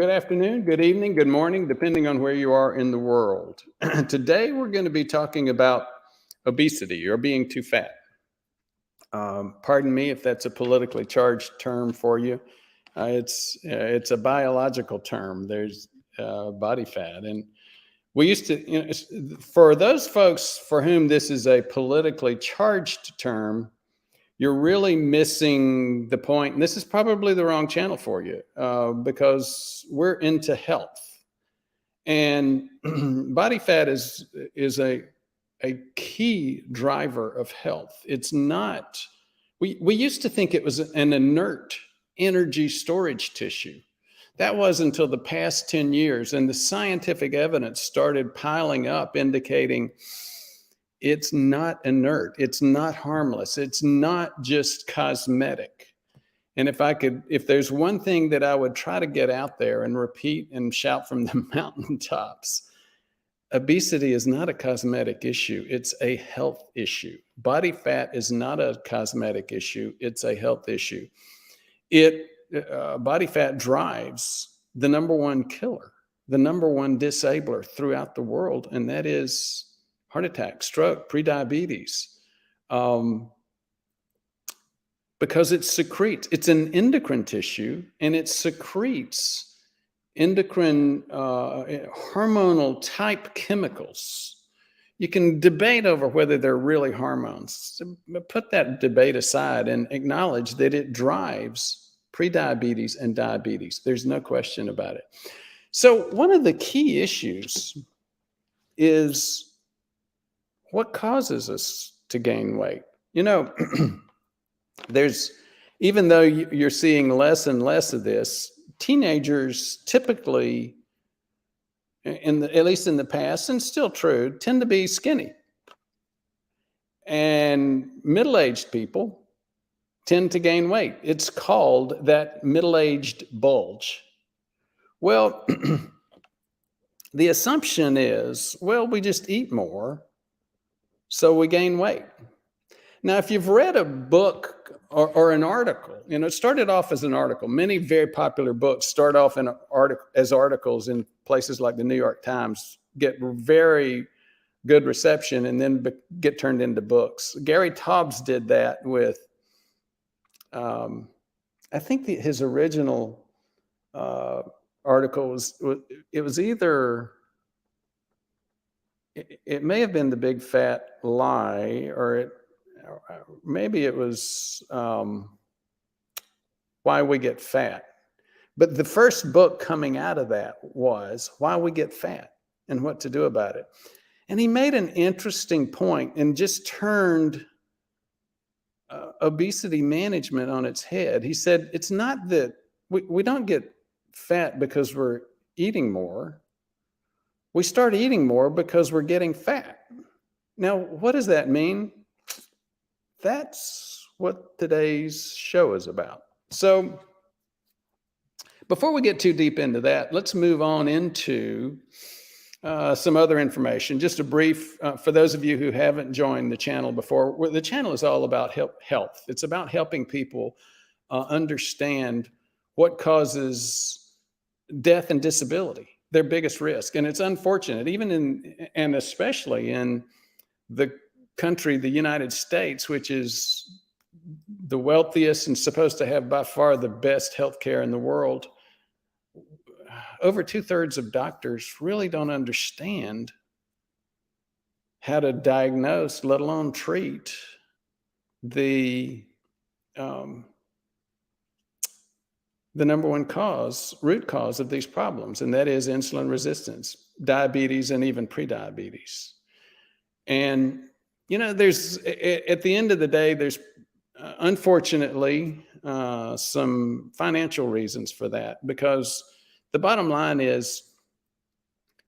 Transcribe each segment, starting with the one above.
good afternoon, good evening, good morning, depending on where you are in the world. Today, we're going to be talking about obesity or being too fat. Pardon me if that's a politically charged term for you. It's a biological term. There's body fat. And we used to, for those folks for whom this is a politically charged term, you're really missing the point. And this is probably the wrong channel for you because we're into health. And body fat is a key driver of health. It's not, we used to think it was an inert energy storage tissue. That was until the past 10 years. And the scientific evidence started piling up indicating it's not inert. It's not harmless. It's not just cosmetic. And if there's one thing that I would try to get out there and repeat and shout from the mountaintops, obesity is not a cosmetic issue. It's a health issue. Body fat is not a cosmetic issue. It's a health issue. Body fat drives the number one killer, the number one disabler throughout the world, and that is heart attack, stroke, prediabetes, because it secretes. It's an endocrine tissue, and it secretes endocrine hormonal type chemicals. You can debate over whether they're really hormones. Put that debate aside and acknowledge that it drives prediabetes and diabetes. There's no question about it. So one of the key issues is what causes us to gain weight? Even though you're seeing less and less of this, teenagers typically, at least in the past, and still true, tend to be skinny. And middle-aged people tend to gain weight. It's called that middle-aged bulge. Well, the assumption is, well, we just eat more, so we gain weight. Now, if you've read a book or an article, it started off as an article. Many very popular books start off as articles in places like the New York Times, get very good reception, and then get turned into books. Gary Taubes did that with, I think his original article was either, it may have been The Big Fat Lie, or maybe it was Why We Get Fat. But the first book coming out of that was Why We Get Fat and What to Do About It. And he made an interesting point and just turned obesity management on its head. He said, it's not that we don't get fat because we're eating more. We start eating more because we're getting fat. Now, what does that mean? That's what today's show is about. So before we get too deep into that, let's move on into some other information. Just a brief, for those of you who haven't joined the channel before, the channel is all about health. It's about helping people understand what causes death and disability, their biggest risk. And it's unfortunate, and especially in the country, the United States, which is the wealthiest and supposed to have by far the best healthcare in the world. Over 2/3 of doctors really don't understand how to diagnose, let alone treat, the number one root cause of these problems, and that is insulin resistance, diabetes, and even prediabetes. And, there's, at the end of the day, there's unfortunately some financial reasons for that, because the bottom line is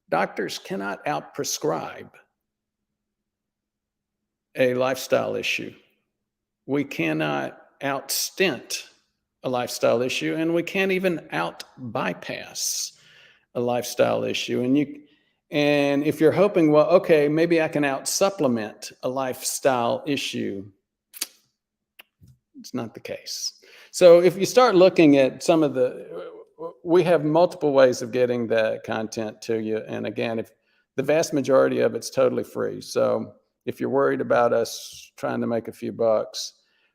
doctors cannot outprescribe a lifestyle issue. We cannot outstint a lifestyle issue, and we can't even out-bypass a lifestyle issue. And if you're hoping, well, okay, maybe I can out-supplement a lifestyle issue, it's not the case. So if you start looking at some of the, we have multiple ways of getting that content to you. And again, if the vast majority of it's totally free. So if you're worried about us trying to make a few bucks,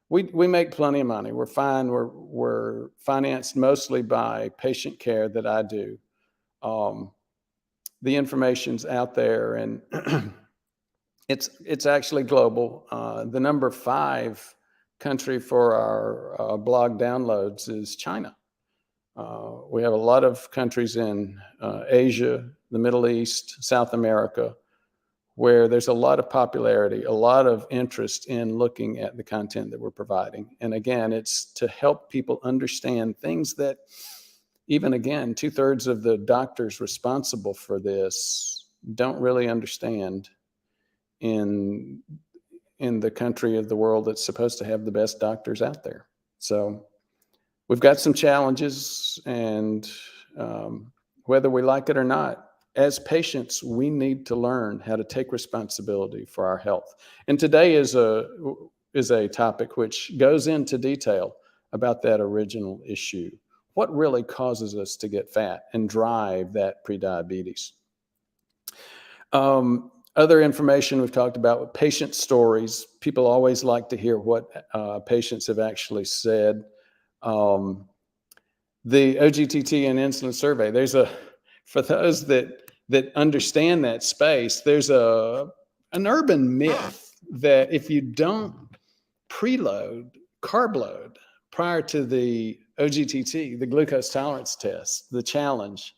we make plenty of money. We're fine. We're financed mostly by patient care that I do. The information's out there, and it's actually global. The number 5 country for our blog downloads is China. We have a lot of countries in Asia, the Middle East, South America, where there's a lot of popularity, a lot of interest in looking at the content that we're providing. And again, it's to help people understand things that even, again, 2/3 of the doctors responsible for this don't really understand in the country of the world that's supposed to have the best doctors out there. So we've got some challenges, and whether we like it or not, as patients, we need to learn how to take responsibility for our health. And today is a topic which goes into detail about that original issue. What really causes us to get fat and drive that prediabetes? Other information we've talked about with patient stories. People always like to hear what patients have actually said. The OGTT and insulin survey, for those that understand that space, there's an urban myth that if you don't preload, carb load, prior to the OGTT, the glucose tolerance test, the challenge,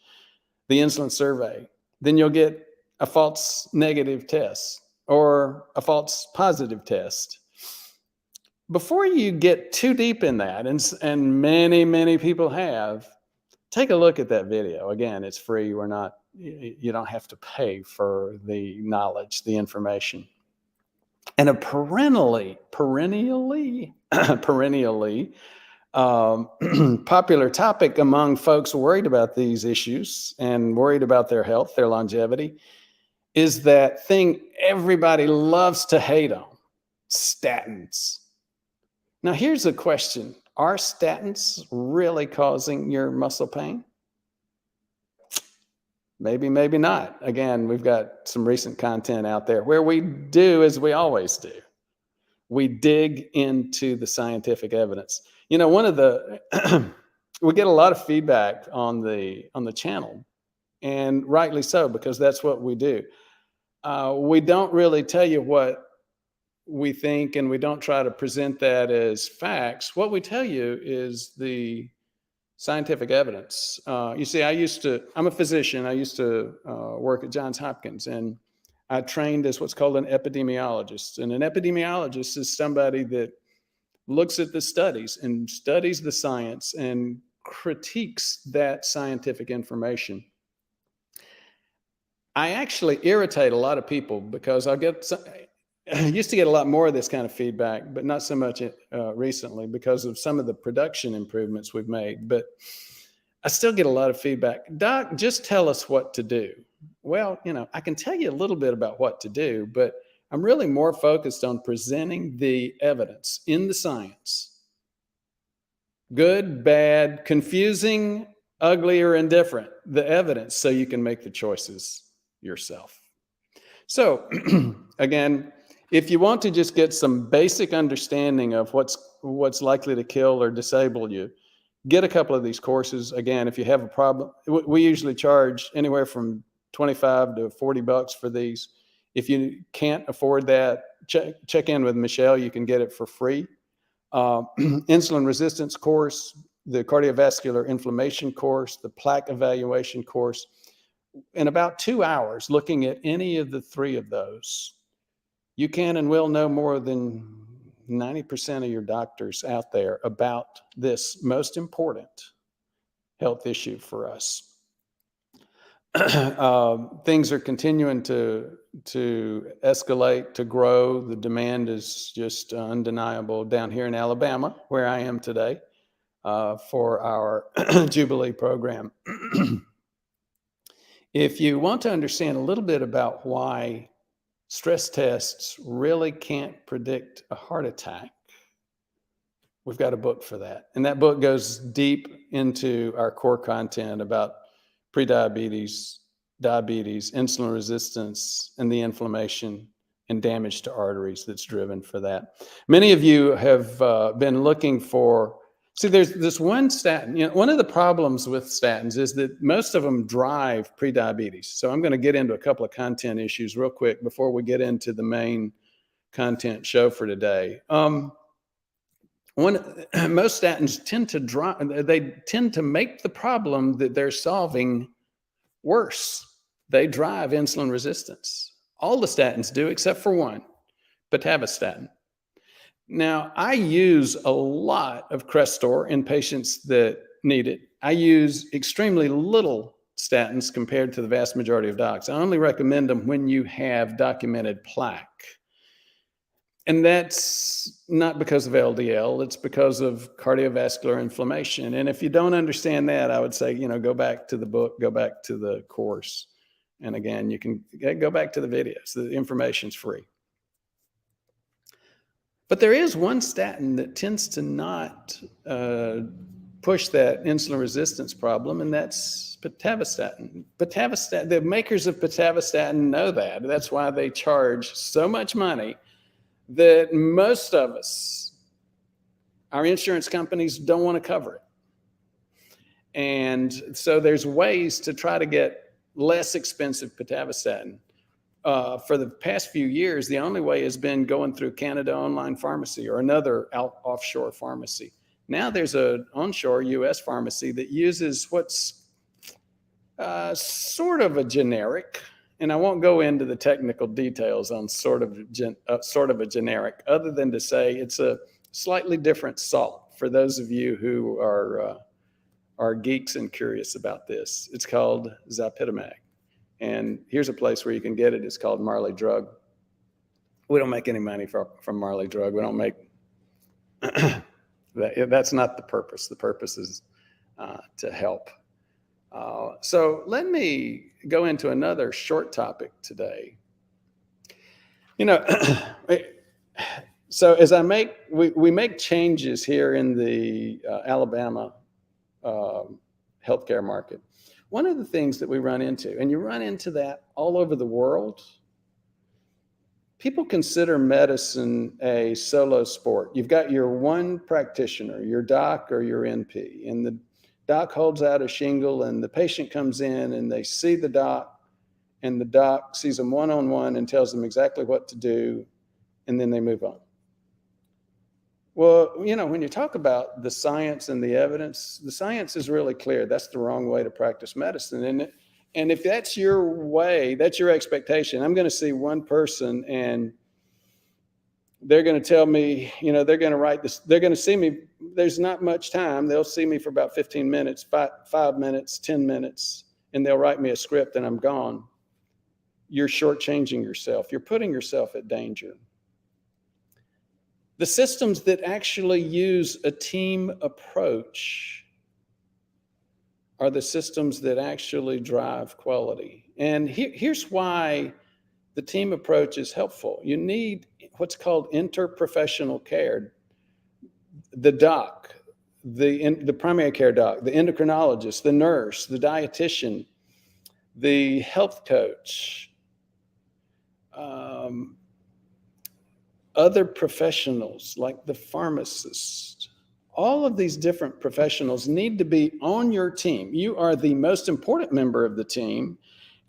the insulin survey, then you'll get a false negative test or a false positive test. Before you get too deep in that, and many people have, take a look at that video. Again, it's free. You don't have to pay for the knowledge, the information. And a perennially popular topic among folks worried about these issues and worried about their health, their longevity, is that thing everybody loves to hate on, statins. Now, here's a question. Are statins really causing your muscle pain? Maybe, maybe not. Again, we've got some recent content out there where we do as we always do. We dig into the scientific evidence. You know, we get a lot of feedback on the channel, and rightly so, because that's what we do. We don't really tell you what we think, and we don't try to present that as facts. What we tell you is the scientific evidence. You see, I'm a physician. I used to work at Johns Hopkins, and I trained as what's called an epidemiologist. And an epidemiologist is somebody that looks at the studies and studies the science and critiques that scientific information. I actually irritate a lot of people because I used to get a lot more of this kind of feedback, but not so much recently because of some of the production improvements we've made. But I still get a lot of feedback. Doc, just tell us what to do. Well, I can tell you a little bit about what to do, but I'm really more focused on presenting the evidence in the science. Good, bad, confusing, ugly, or indifferent, the evidence, so you can make the choices yourself. So again, if you want to just get some basic understanding of what's likely to kill or disable you, get a couple of these courses. Again, if you have a problem, we usually charge anywhere from $25 to $40 for these. If you can't afford that, check in with Michelle. You can get it for free. Insulin resistance course, the cardiovascular inflammation course, the plaque evaluation course. In about 2 hours, looking at any of the 3 of those, you can and will know more than 90% of your doctors out there about this most important health issue for us. Things are continuing to escalate, to grow. The demand is just undeniable down here in Alabama, where I am today, for our Jubilee program. If you want to understand a little bit about why stress tests really can't predict a heart attack, we've got a book for that. And that book goes deep into our core content about prediabetes, diabetes, insulin resistance, and the inflammation and damage to arteries that's driven for that. Many of you have been looking for, see, there's this one statin. One of the problems with statins is that most of them drive prediabetes. So I'm going to get into a couple of content issues real quick before we get into the main content show for today. Most statins tend to make the problem that they're solving worse. They drive insulin resistance. All the statins do except for one, pitavastatin. Now, I use a lot of Crestor in patients that need it. I use extremely little statins compared to the vast majority of docs. I only recommend them when you have documented plaque. And that's not because of LDL, it's because of cardiovascular inflammation. And if you don't understand that, I would say, go back to the book, go back to the course. And again, you can go back to the videos. The information's free. But there is one statin that tends to not push that insulin resistance problem, and that's pitavastatin. The makers of pitavastatin know that. That's why they charge so much money that most of us, our insurance companies, don't want to cover it. And so there's ways to try to get less expensive pitavastatin. For the past few years, the only way has been going through Canada Online Pharmacy or another offshore pharmacy. Now there's an onshore U.S. pharmacy that uses what's sort of a generic, and I won't go into the technical details on sort of a generic, other than to say it's a slightly different salt. For those of you who are geeks and curious about this, it's called Zypitamag. And here's a place where you can get it. It's called Marley Drug. We don't make any money from Marley Drug. We don't make that's not the purpose. The purpose is to help. So let me go into another short topic today. So as we make changes here in the Alabama healthcare market. One of the things that we run into, and you run into that all over the world, people consider medicine a solo sport. You've got your one practitioner, your doc or your NP, and the doc holds out a shingle and the patient comes in and they see the doc, and the doc sees them one-on-one and tells them exactly what to do, and then they move on. Well, when you talk about the science and the evidence, the science is really clear. That's the wrong way to practice medicine. And if that's your way, that's your expectation. I'm going to see one person and they're going to tell me, they're going to write this. They're going to see me. There's not much time. They'll see me for about 15 minutes, 5 minutes, 10 minutes, and they'll write me a script and I'm gone. You're shortchanging yourself. You're putting yourself at danger. The systems that actually use a team approach are the systems that actually drive quality. And here's why the team approach is helpful. You need what's called interprofessional care. The doc, the primary care doc, the endocrinologist, the nurse, the dietitian, the health coach, other professionals like the pharmacist. All of these different professionals need to be on your team. You are the most important member of the team,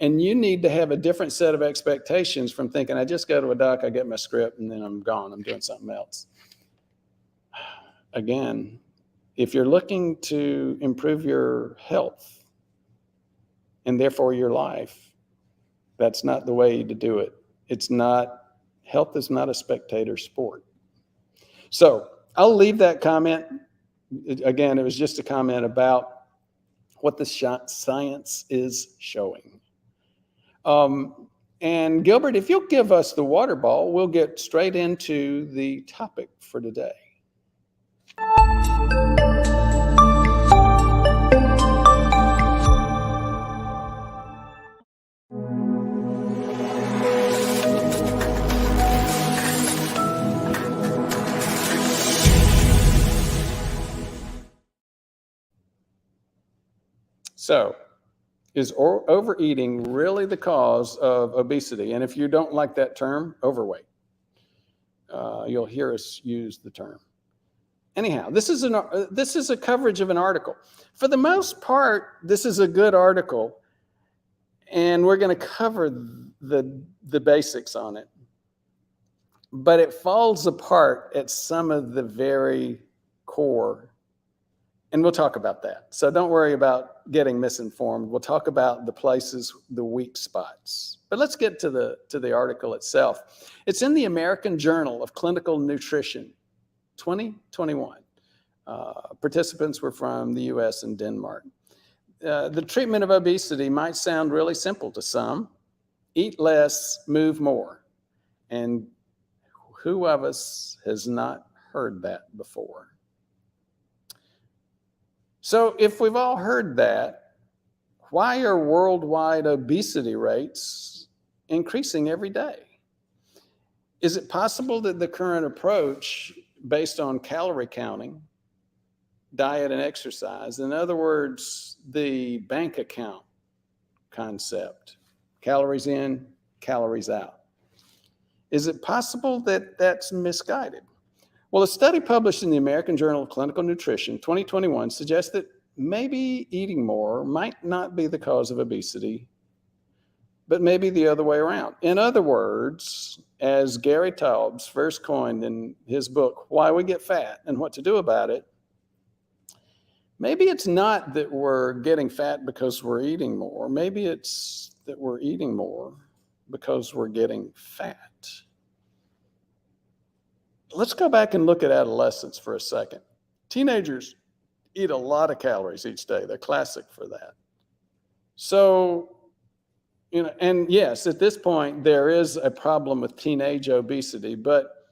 and you need to have a different set of expectations from thinking, I just go to a doc, I get my script, and then I'm gone. I'm doing something else. Again, if you're looking to improve your health and therefore your life, that's not the way to do it. Health is not a spectator sport. So I'll leave that comment. Again, it was just a comment about what the science is showing. And Gilbert, if you'll give us the water ball, we'll get straight into the topic for today. So, is overeating really the cause of obesity? And if you don't like that term, overweight, you'll hear us use the term. Anyhow, this is a coverage of an article. For the most part, this is a good article, and we're going to cover the basics on it. But it falls apart at some of the very core. And we'll talk about that. So don't worry about getting misinformed. We'll talk about the places, the weak spots. But let's get to the article itself. It's in the American Journal of Clinical Nutrition, 2021. Participants were from the US and Denmark. The treatment of obesity might sound really simple to some. Eat less, move more. And who of us has not heard that before? So if we've all heard that, why are worldwide obesity rates increasing every day? Is it possible that the current approach based on calorie counting, diet and exercise, in other words, the bank account concept, calories in, calories out, is it possible that that's misguided? Well, a study published in the American Journal of Clinical Nutrition, 2021, suggests that maybe eating more might not be the cause of obesity, but maybe the other way around. In other words, as Gary Taubes first coined in his book, Why We Get Fat and What to Do About It, maybe it's not that we're getting fat because we're eating more. Maybe it's that we're eating more because we're getting fat. Let's go back and look at adolescence for a second. Teenagers eat a lot of calories each day. They're classic for that. So, and yes, at this point, there is a problem with teenage obesity, but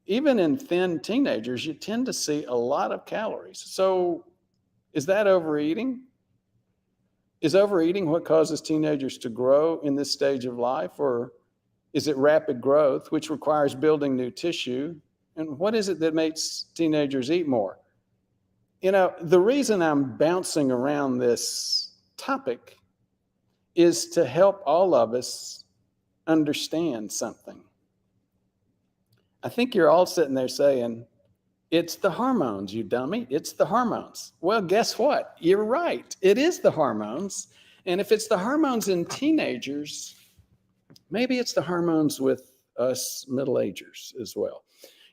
even in thin teenagers, you tend to see a lot of calories. So is that overeating? Is overeating what causes teenagers to grow in this stage of life? Or is it rapid growth, which requires building new tissue? And what is it that makes teenagers eat more? The reason I'm bouncing around this topic is to help all of us understand something. I think you're all sitting there saying, it's the hormones, you dummy. It's the hormones. Well, guess what? You're right. It is the hormones. And if it's the hormones in teenagers, maybe it's the hormones with us middle-agers as well.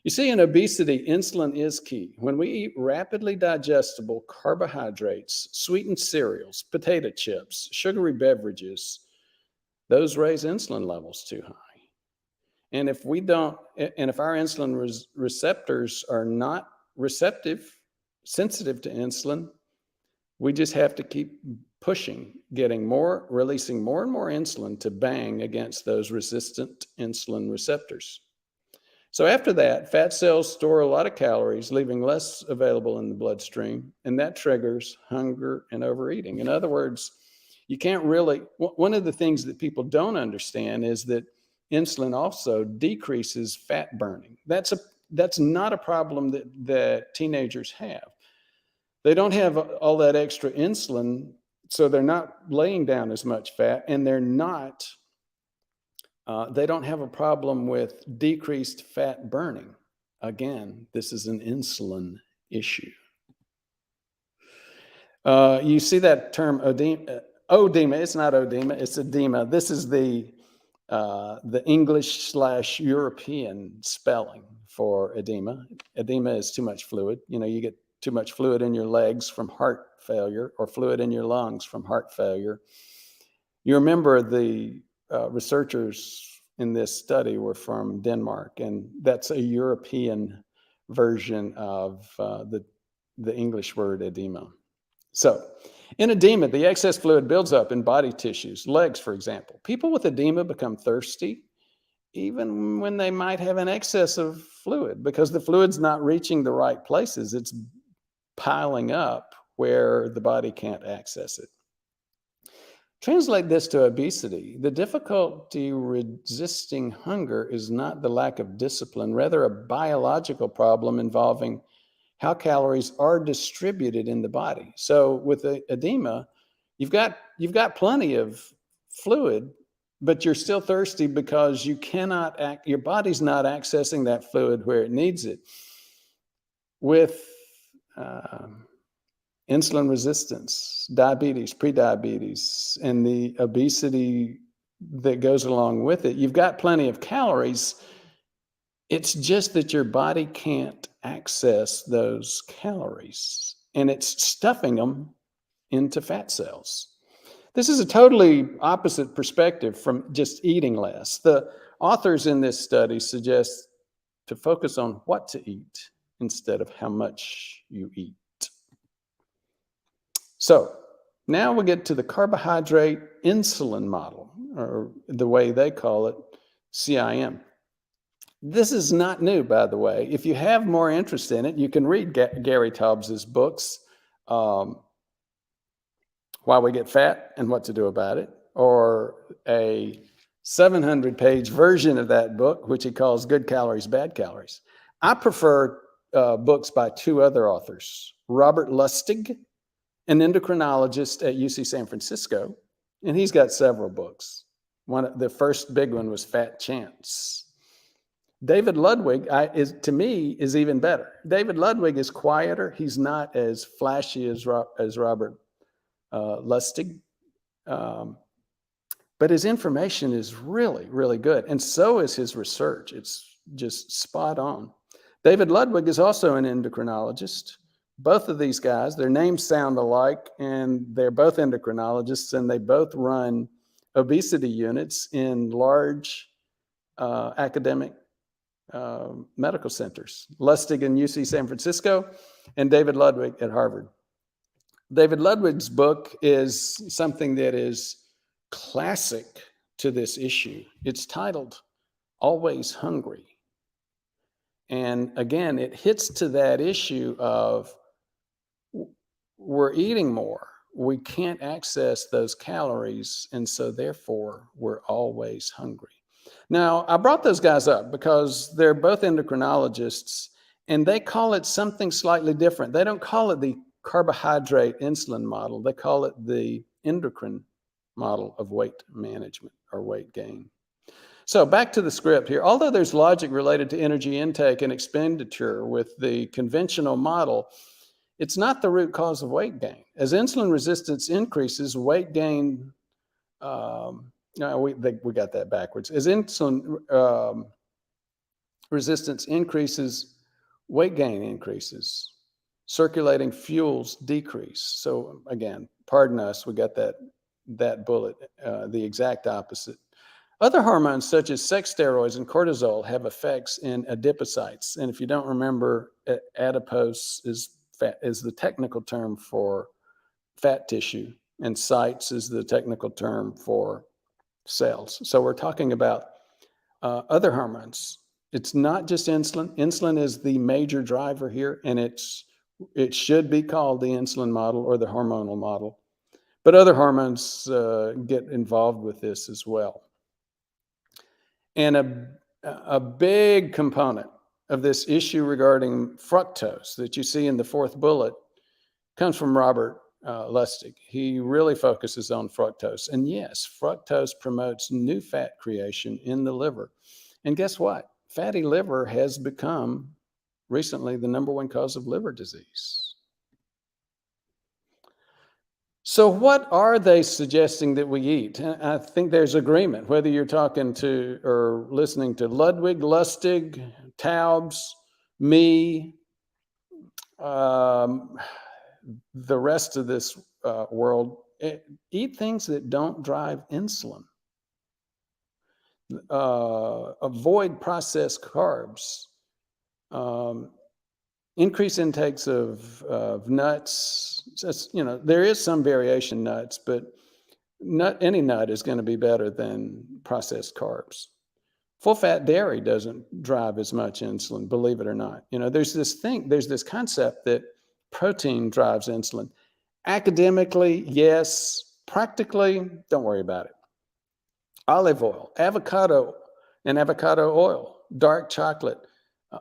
You see, in obesity, insulin is key. When we eat rapidly digestible carbohydrates, sweetened cereals, potato chips, sugary beverages, those raise insulin levels too high. And if our insulin receptors are not sensitive to insulin, we just have to keep pushing, releasing more and more insulin to bang against those resistant insulin receptors. So after that, fat cells store a lot of calories, leaving less available in the bloodstream, and that triggers hunger and overeating. In other words, one of the things that people don't understand is that insulin also decreases fat burning. That's not a problem that teenagers have. They don't have all that extra insulin, so they're not laying down as much fat, and they don't have a problem with decreased fat burning. Again, this is an insulin issue. You see that term edema. It's not edema, it's edema. This is the English/European spelling for edema. Edema is too much fluid. You get too much fluid in your legs from heart failure, or fluid in your lungs from heart failure. You remember the researchers in this study were from Denmark, and that's a European version of the English word edema. So in edema, the excess fluid builds up in body tissues, legs, for example. People with edema become thirsty even when they might have an excess of fluid, because the fluid's not reaching the right places. It's piling up where the body can't access it. Translate this to obesity. The difficulty resisting hunger is not the lack of discipline, rather a biological problem involving how calories are distributed in the body. So with edema, You've got plenty of fluid, but you're still thirsty because your body's not accessing that fluid where it needs it. With insulin resistance, diabetes, prediabetes, and the obesity that goes along with it, you've got plenty of calories. It's just that your body can't access those calories, and it's stuffing them into fat cells. This is a totally opposite perspective from just eating less. The authors in this study suggest to focus on what to eat instead of how much you eat. So now we get to the carbohydrate-insulin model, or the way they call it, CIM. This is not new, by the way. If you have more interest in it, you can read Gary Taubes's books, Why We Get Fat and What to Do About It, or a 700-page version of that book, which he calls Good Calories, Bad Calories. I prefer books by two other authors, Robert Lustig, an endocrinologist at UC San Francisco, and he's got several books. The first big one was Fat Chance. David Ludwig, to me, is even better. David Ludwig is quieter. He's not as flashy as Robert Lustig, but his information is really, really good, and so is his research. It's just spot on. David Ludwig is also an endocrinologist. Both of these guys, their names sound alike, and they're both endocrinologists, and they both run obesity units in large academic medical centers. Lustig in UC San Francisco, and David Ludwig at Harvard. David Ludwig's book is something that is classic to this issue. It's titled Always Hungry. And again, it hits to that issue of we're eating more. We can't access those calories, and so therefore we're always hungry. Now, I brought those guys up because they're both endocrinologists, and they call it something slightly different. They don't call it the carbohydrate insulin model. They call it the endocrine model of weight management or weight gain. So back to the script here. Although there's logic related to energy intake and expenditure with the conventional model, it's not the root cause of weight gain. As insulin resistance increases, weight gain, no, we got that backwards. As insulin resistance increases, weight gain increases. Circulating fuels decrease. So again, pardon us, we got that bullet, the exact opposite. Other hormones such as sex steroids and cortisol have effects in adipocytes. And if you don't remember, adipose is the technical term for fat tissue, and cytes is the technical term for cells. So we're talking about other hormones. It's not just insulin. Insulin is the major driver here, and it should be called the insulin model or the hormonal model. But other hormones get involved with this as well. And a big component of this issue regarding fructose that you see in the fourth bullet comes from Robert Lustig. He really focuses on fructose. And yes, fructose promotes new fat creation in the liver. And guess what? Fatty liver has become recently the number one cause of liver disease. So what are they suggesting that we eat? I think there's agreement, whether you're talking to or listening to Ludwig, Lustig, Taubes, me, the rest of this world. Eat things that don't drive insulin. Avoid processed carbs. Increase intakes of nuts. There is some variation in nuts, but any nut is going to be better than processed carbs. Full-fat dairy doesn't drive as much insulin, believe it or not. There's this concept that protein drives insulin. Academically, yes. Practically, don't worry about it. Olive oil, avocado and avocado oil, dark chocolate.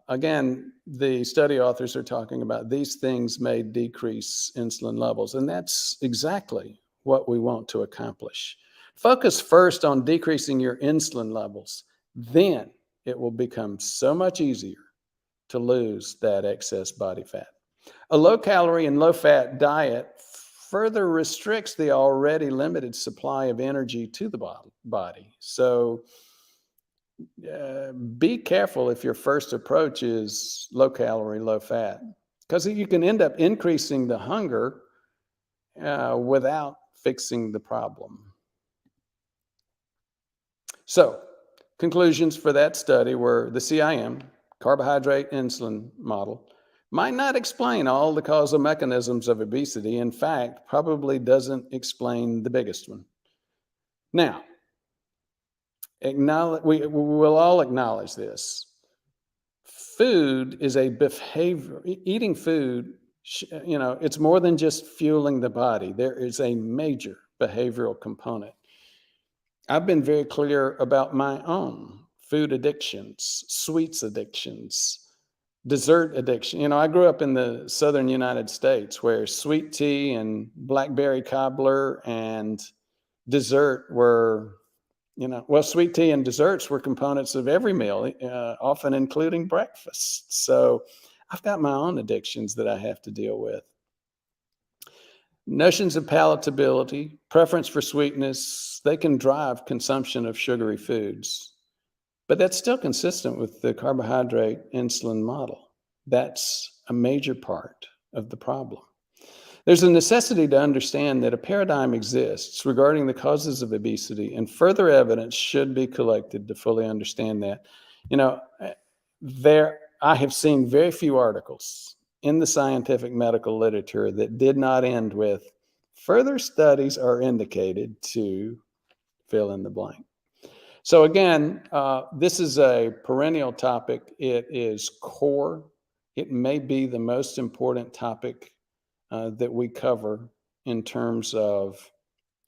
Again, the study authors are talking about these things may decrease insulin levels, and that's exactly what we want to accomplish. Focus first on decreasing your insulin levels. Then it will become so much easier to lose that excess body fat. A low-calorie and low-fat diet further restricts the already limited supply of energy to the body. So be careful if your first approach is low-calorie, low-fat, because you can end up increasing the hunger without fixing the problem. So, conclusions for that study were the CIM, carbohydrate-insulin model, might not explain all the causal mechanisms of obesity. In fact, probably doesn't explain the biggest one. Now, we will all acknowledge this. Food is a behavior. Eating food, it's more than just fueling the body. There is a major behavioral component. I've been very clear about my own food addictions, sweets addictions, dessert addiction. I grew up in the southern United States where sweet tea and blackberry cobbler and dessert were, sweet tea and desserts were components of every meal, often including breakfast. So I've got my own addictions that I have to deal with. Notions of palatability, preference for sweetness, they can drive consumption of sugary foods. But that's still consistent with the carbohydrate-insulin model. That's a major part of the problem. There's a necessity to understand that a paradigm exists regarding the causes of obesity, and further evidence should be collected to fully understand that. I have seen very few articles in the scientific medical literature that did not end with further studies are indicated to fill in the blank. So again, this is a perennial topic. It is core. It may be the most important topic that we cover in terms of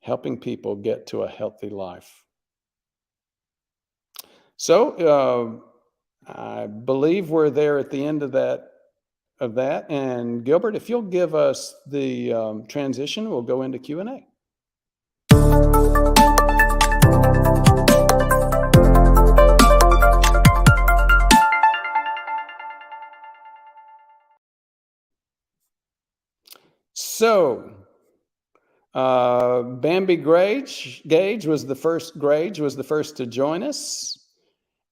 helping people get to a healthy life. So I believe we're there at the end of that. And Gilbert, if you'll give us the transition, we'll go into Q&A. So, Bambi Gage was the first to join us,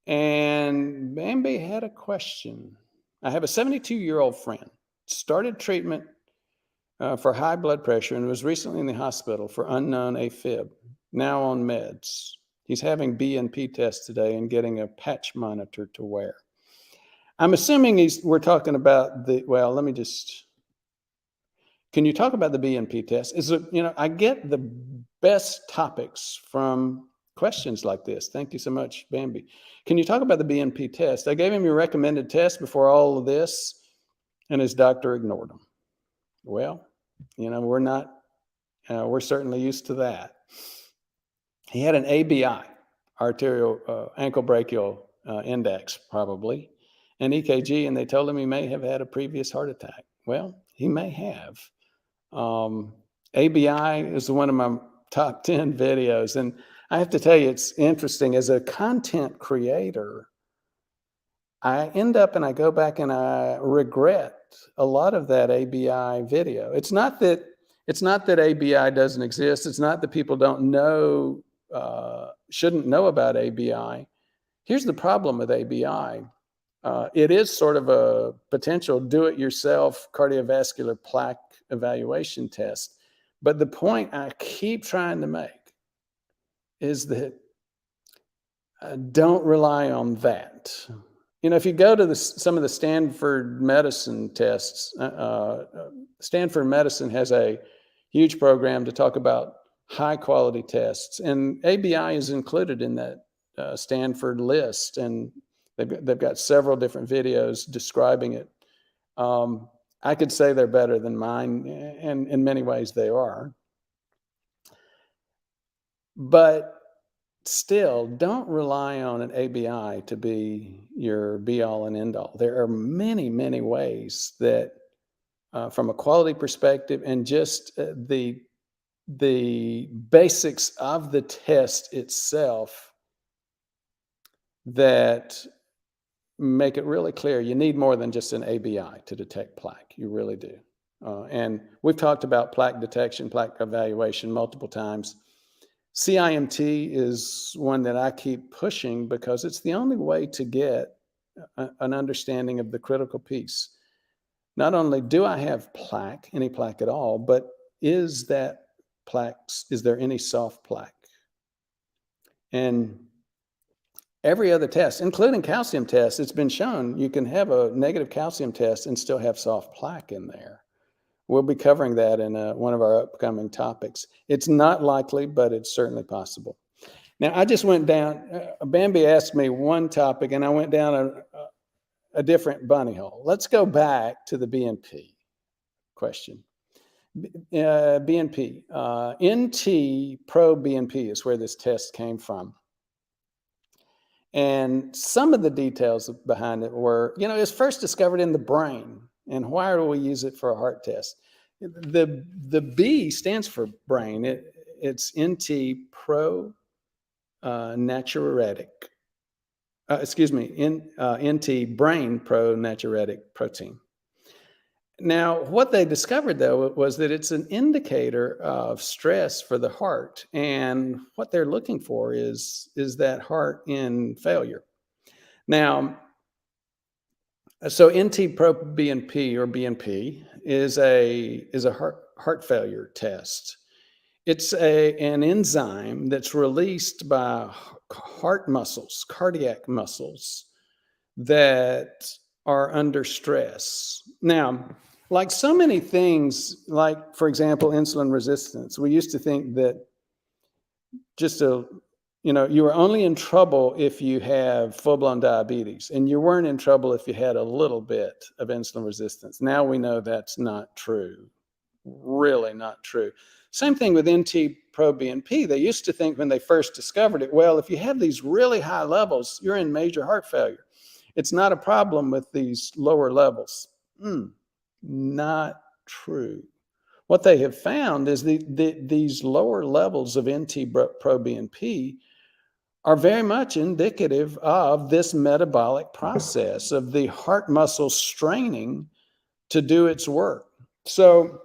and Bambi had a question. I have a 72-year-old friend, started treatment for high blood pressure and was recently in the hospital for unknown AFib, now on meds. He's having BNP tests today and getting a patch monitor to wear. I'm assuming we're talking about can you talk about the BNP test? I get the best topics from questions like this. Thank you so much, Bambi. Can you talk about the BNP test? I gave him your recommended test before all of this, and his doctor ignored him. Well, we're certainly used to that. He had an ABI, arterial ankle brachial index, probably, an EKG, and they told him he may have had a previous heart attack. Well, he may have. ABI is one of my top 10 videos. And I have to tell you, it's interesting. As a content creator, I end up and I go back and I regret a lot of that ABI video. It's not that ABI doesn't exist. It's not that people don't know, shouldn't know about ABI. Here's the problem with ABI. It is sort of a potential do-it-yourself cardiovascular plaque evaluation test. But the point I keep trying to make is that don't rely on that. If you go to some of the Stanford medicine tests, Stanford Medicine has a huge program to talk about high-quality tests, and ABI is included in that Stanford list, and they've got several different videos describing it. I could say they're better than mine, and in many ways they are. But still, don't rely on an ABI to be your be-all and end-all. There are many, many ways that, from a quality perspective and just the the basics of the test itself that make it really clear. You need more than just an ABI to detect plaque. You really do. And we've talked about plaque detection, plaque evaluation multiple times. CIMT is one that I keep pushing because it's the only way to get an understanding of the critical piece. Not only do I have plaque, any plaque at all, but is there any soft plaque? And every other test, including calcium tests, it's been shown you can have a negative calcium test and still have soft plaque in there. We'll be covering that in one of our upcoming topics. It's not likely, but it's certainly possible. Now, I just went down, Bambi asked me one topic, and I went down a different bunny hole. Let's go back to the BNP question. BNP, NT-proBNP is where this test came from. And some of the details behind it were, it was first discovered in the brain. And why do we use it for a heart test? The B stands for brain. It's NT-pro natriuretic. NT brain pro-natriuretic protein. Now, what they discovered, though, was that it's an indicator of stress for the heart. And what they're looking for is that heart in failure. Now, so NT-proBNP or BNP is a heart failure test. It's an enzyme that's released by heart muscles, cardiac muscles that are under stress. Now, like so many things, like, for example, insulin resistance, we used to think that you were only in trouble if you have full-blown diabetes, and you weren't in trouble if you had a little bit of insulin resistance. Now we know that's not true, really not true. Same thing with NT-proBNP. They used to think when they first discovered it, well, if you have these really high levels, you're in major heart failure. It's not a problem with these lower levels. Not true. What they have found is these lower levels of NT-proBNP are very much indicative of this metabolic process of the heart muscle straining to do its work. So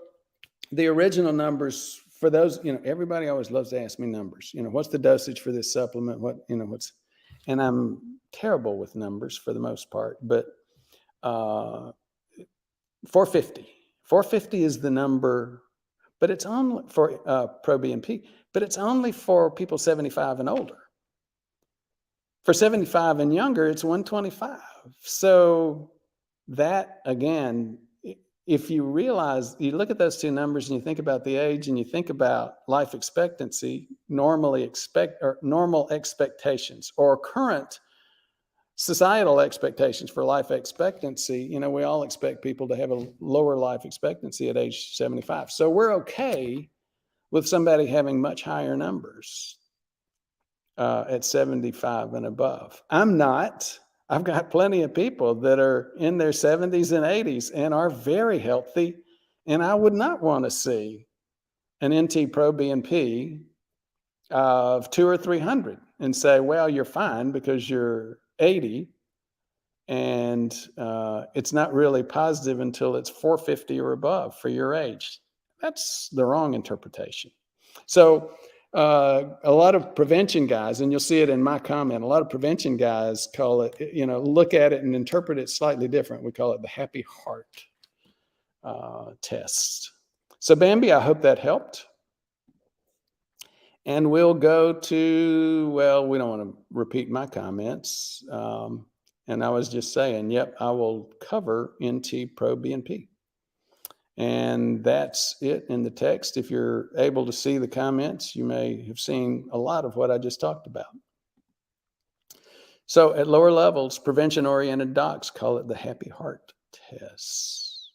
the original numbers for those, everybody always loves to ask me numbers. What's the dosage for this supplement? And I'm terrible with numbers for the most part, but 450. 450 is the number, but it's only for pro-BNP, but it's only for people 75 and older. For 75 and younger, it's 125. So that, again, if you realize, you look at those two numbers and you think about the age and you think about life expectancy, normal expectations or current societal expectations for life expectancy, we all expect people to have a lower life expectancy at age 75. So we're okay with somebody having much higher numbers at 75 and above. I'm not. I've got plenty of people that are in their 70s and 80s and are very healthy, and I would not want to see an NT-proBNP of 200 or 300 and say, well, you're fine because you're 80, and it's not really positive until it's 450 or above for your age. That's the wrong interpretation. So a lot of prevention guys, and you'll see it in my comment, a lot of prevention guys call it, look at it and interpret it slightly different. We call it the happy heart test. So Bambi, I hope that helped. And we'll go to, well, we don't want to repeat my comments. And I was just saying, yep, I will cover NT-proBNP. And that's it in the text. If you're able to see the comments, you may have seen a lot of what I just talked about. So at lower levels, prevention-oriented docs call it the happy heart test.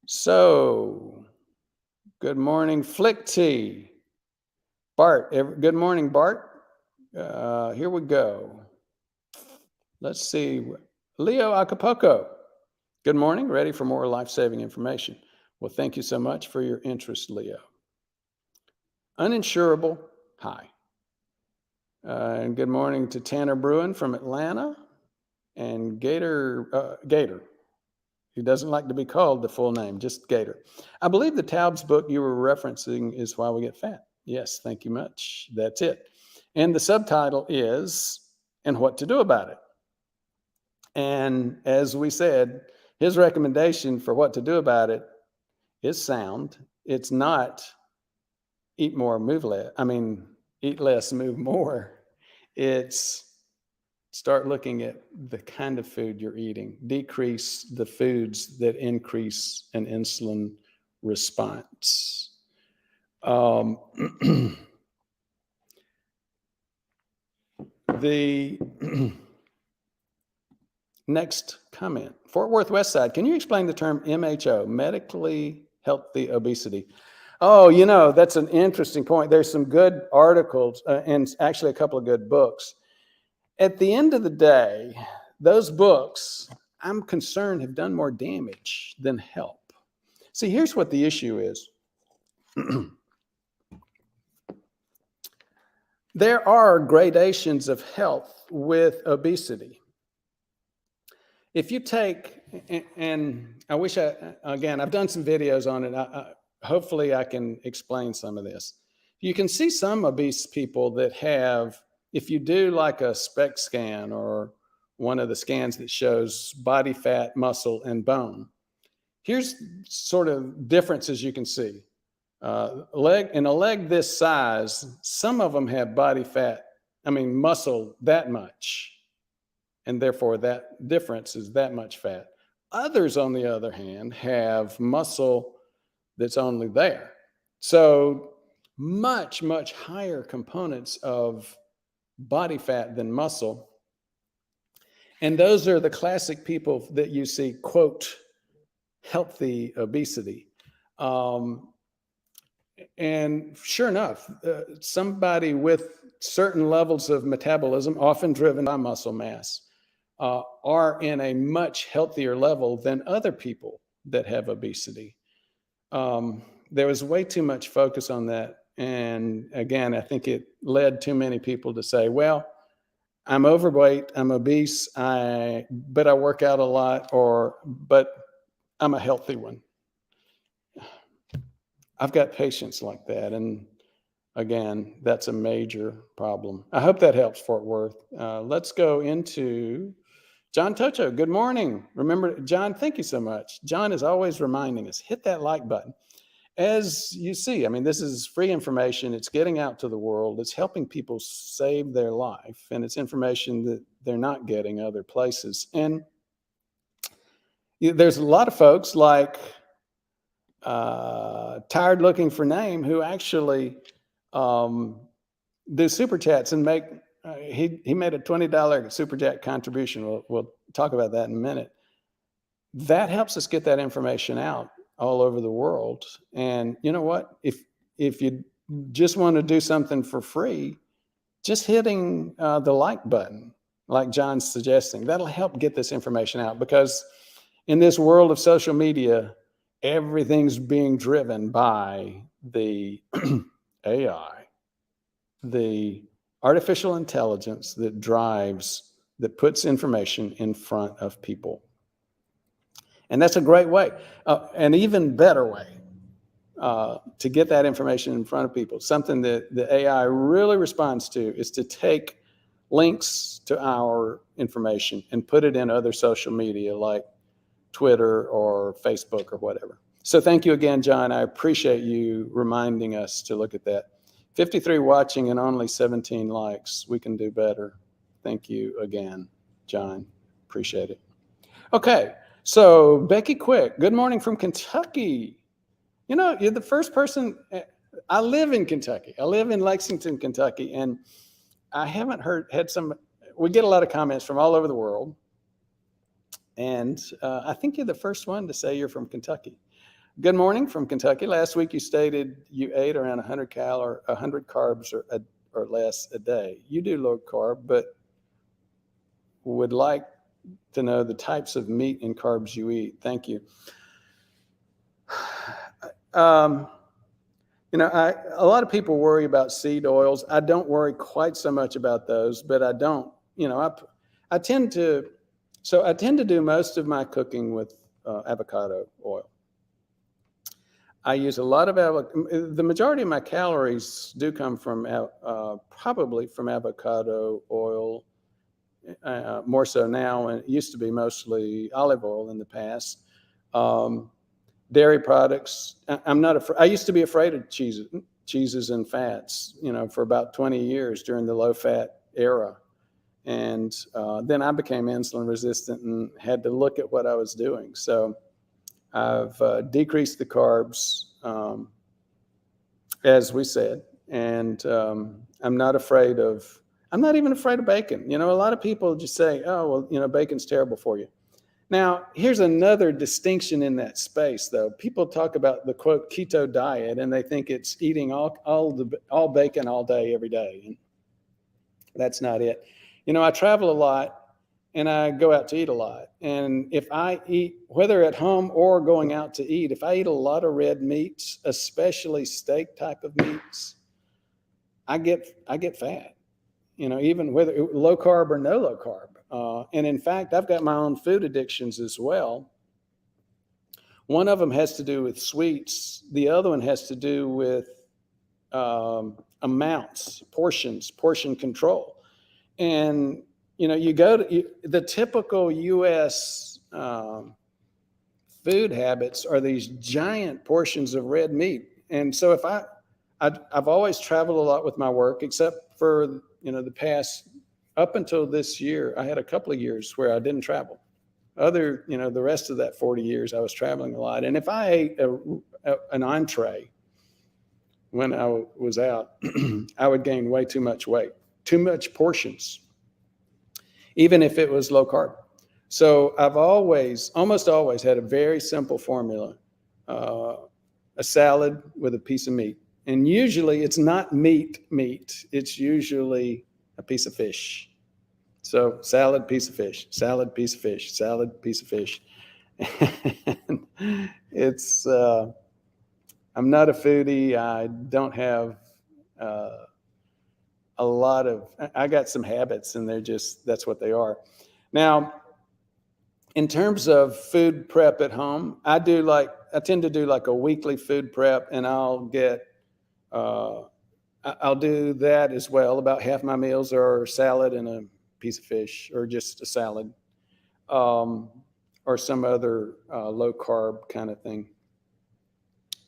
So, good morning, Flick T. Bart, good morning, Bart. Here we go. Let's see. Leo Acapulco. Good morning. Ready for more life-saving information. Well, thank you so much for your interest, Leo. Uninsurable high. And good morning to Tanner Bruin from Atlanta and Gator. He doesn't like to be called the full name, just Gator. I believe the Taubes book you were referencing is Why We Get Fat. Yes, thank you much. That's it. And the subtitle is And What to Do About It. And as we said, his recommendation for what to do about it is sound. It's not eat more, move less. Eat less, move more. It's start looking at the kind of food you're eating. Decrease the foods that increase an insulin response. The next comment, Fort Worth West Side. Can you explain the term MHO, medically healthy obesity? Oh, that's an interesting point. There's some good articles and actually a couple of good books. At the end of the day, those books, I'm concerned, have done more damage than help. See, here's what the issue is. There are gradations of health with obesity. If you take, and I wish I've done some videos on it. Hopefully I can explain some of this. You can see some obese people that have, if you do like a SPECT scan or one of the scans that shows body fat, muscle, and bone, here's sort of differences you can see. In a leg this size, some of them have body fat, muscle that much, and therefore that difference is that much fat. Others, on the other hand, have muscle that's only there. So much, much higher components of body fat than muscle. And those are the classic people that you see, quote, healthy obesity. And sure enough, somebody with certain levels of metabolism, often driven by muscle mass, are in a much healthier level than other people that have obesity. There was way too much focus on that. And again, I think it led too many people to say, well, I'm overweight, I'm obese, but I work out a lot, but I'm a healthy one. I've got patients like that. And again, that's a major problem. I hope that helps, Fort Worth. Let's go into John Tocho. Good morning. Remember, John, thank you so much. John is always reminding us, hit that like button. As you see, this is free information. It's getting out to the world. It's helping people save their life. And it's information that they're not getting other places. And there's a lot of folks like Tired Looking for Name who actually do super chats and make, he made a $20 super chat contribution. We'll talk about that in a minute. That helps us get that information out all over the world. And you know what? If you just want to do something for free, just hitting the like button, like John's suggesting, that'll help get this information out, because in this world of social media, everything's being driven by the AI, the artificial intelligence that puts information in front of people. And that's a great way, an even better way to get that information in front of people. Something that the AI really responds to is to take links to our information and put it in other social media like Twitter or Facebook or whatever. So thank you again, John. I appreciate you reminding us to look at that. 53 watching and only 17 likes. We can do better. Thank you again, John. Appreciate it. Okay. So Becky Quick, good morning from Kentucky. You're the first person. I live in Kentucky. I live in Lexington, Kentucky, and I haven't we get a lot of comments from all over the world. And I think you're the first one to say you're from Kentucky. Good morning from Kentucky. Last week you stated you ate around 100 carbs or less a day. You do low carb, but would like to know the types of meat and carbs you eat. Thank you. A lot of people worry about seed oils. I don't worry quite so much about those, but I don't, I tend to, I tend to do most of my cooking with avocado oil. I use a lot of the majority of my calories do come from probably from avocado oil, more so now, and it used to be mostly olive oil in the past. Dairy products. I'm not afraid. I used to be afraid of cheeses and fats, for about 20 years during the low fat era. And then I became insulin resistant and had to look at what I was doing. So I've decreased the carbs, as we said, and I'm not even afraid of bacon. A lot of people just say, oh, well, bacon's terrible for you. Now, here's another distinction in that space, though. People talk about the, quote, keto diet, and they think it's eating all bacon all day, every day. And that's not it. I travel a lot, and I go out to eat a lot. And if I eat, whether at home or going out to eat, if I eat a lot of red meats, especially steak type of meats, I get fat. Even whether low carb or no low carb. And in fact, I've got my own food addictions as well. One of them has to do with sweets. The other one has to do with amounts, portion control. And, you go to the typical U.S. Food habits are these giant portions of red meat. And so if I've always traveled a lot with my work, except for, the past, up until this year, I had a couple of years where I didn't travel. The rest of that 40 years, I was traveling a lot. And if I ate an entree when I was out, I would gain way too much weight, too much portions, even if it was low carb. So I've almost always had a very simple formula, a salad with a piece of meat. And usually it's not meat. It's usually a piece of fish. So salad, piece of fish, salad, piece of fish, salad, piece of fish. And it's, I'm not a foodie. I don't have a lot of, I got some habits and that's what they are. Now, in terms of food prep at home, I tend to do like a weekly food prep, and I'll do that as well. About half my meals are salad and a piece of fish, or just a salad, or some other low carb kind of thing.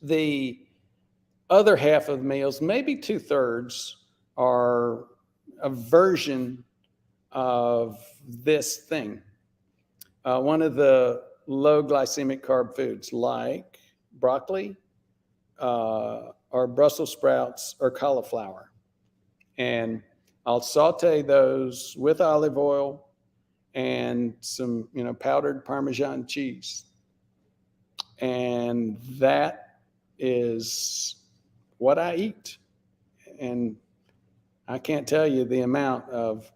The other half of meals, maybe 2/3, are a version of this thing. One of the low glycemic carb foods, like broccoli, or Brussels sprouts, or cauliflower. And I'll saute those with olive oil and some, powdered Parmesan cheese. And that is what I eat. And I can't tell you the amount of,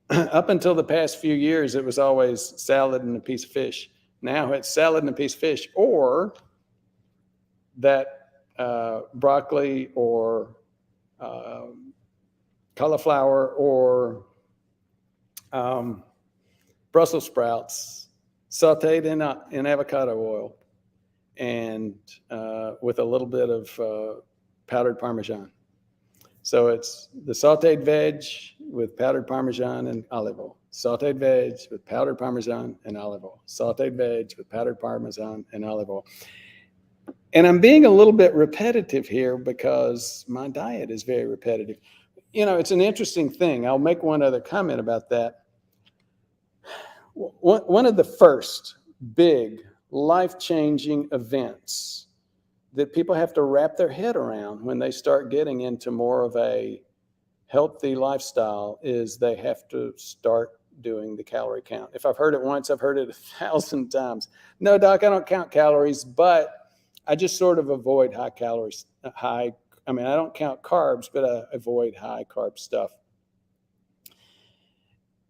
up until the past few years, it was always salad and a piece of fish. Now it's salad and a piece of fish, or that broccoli, or cauliflower, or Brussels sprouts sauteed in avocado oil, and with a little bit of powdered Parmesan. So it's the sauteed veg with powdered Parmesan and olive oil. Sauteed veg with powdered Parmesan and olive oil. Sauteed veg with powdered Parmesan and olive oil. And I'm being a little bit repetitive here because my diet is very repetitive. It's an interesting thing. I'll make one other comment about that. One of the first big life-changing events that people have to wrap their head around when they start getting into more of a healthy lifestyle is they have to start doing the calorie count. If I've heard it once, I've heard it 1,000 times. No, doc, I don't count calories, but I just sort of avoid high calories, I don't count carbs, but I avoid high carb stuff.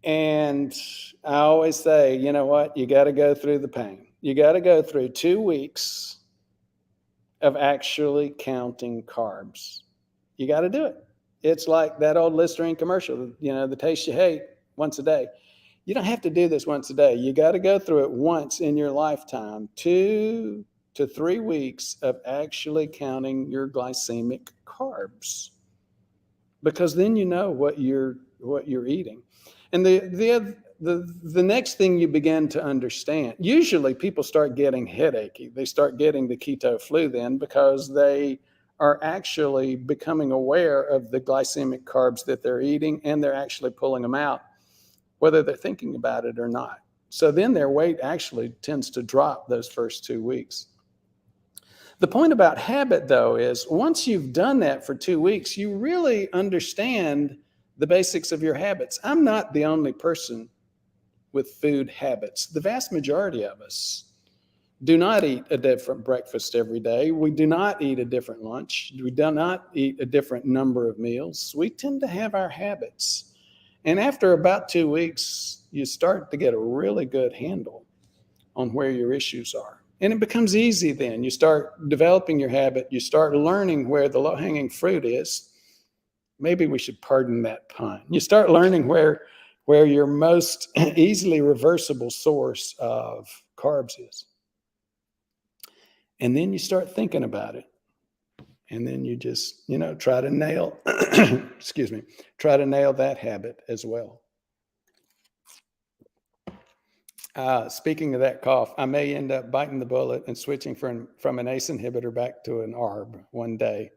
And I always say, you know what? You got to go through the pain. You got to go through 2 weeks of actually counting carbs. You got to do it. It's like that old Listerine commercial, the taste you hate, once a day. You don't have to do this once a day. You got to go through it once in your lifetime, 2 to 3 weeks of actually counting your glycemic carbs, because then you know what you're eating. And the next thing you begin to understand, usually people start getting headachy. They start getting the keto flu then, because they are actually becoming aware of the glycemic carbs that they're eating, and they're actually pulling them out, whether they're thinking about it or not. So then their weight actually tends to drop those first 2 weeks. The point about habit, though, is once you've done that for 2 weeks, you really understand the basics of your habits. I'm not the only person with food habits. The vast majority of us do not eat a different breakfast every day. We do not eat a different lunch. We do not eat a different number of meals. We tend to have our habits. And after about 2 weeks, you start to get a really good handle on where your issues are. And it becomes easy then. You start developing your habit. You start learning where the low-hanging fruit is. Maybe we should pardon that pun. You start learning where your most easily reversible source of carbs is. And then you start thinking about it. And then you just, try to nail, try to nail that habit as well. Speaking of that cough, I may end up biting the bullet and switching from an ACE inhibitor back to an ARB one day.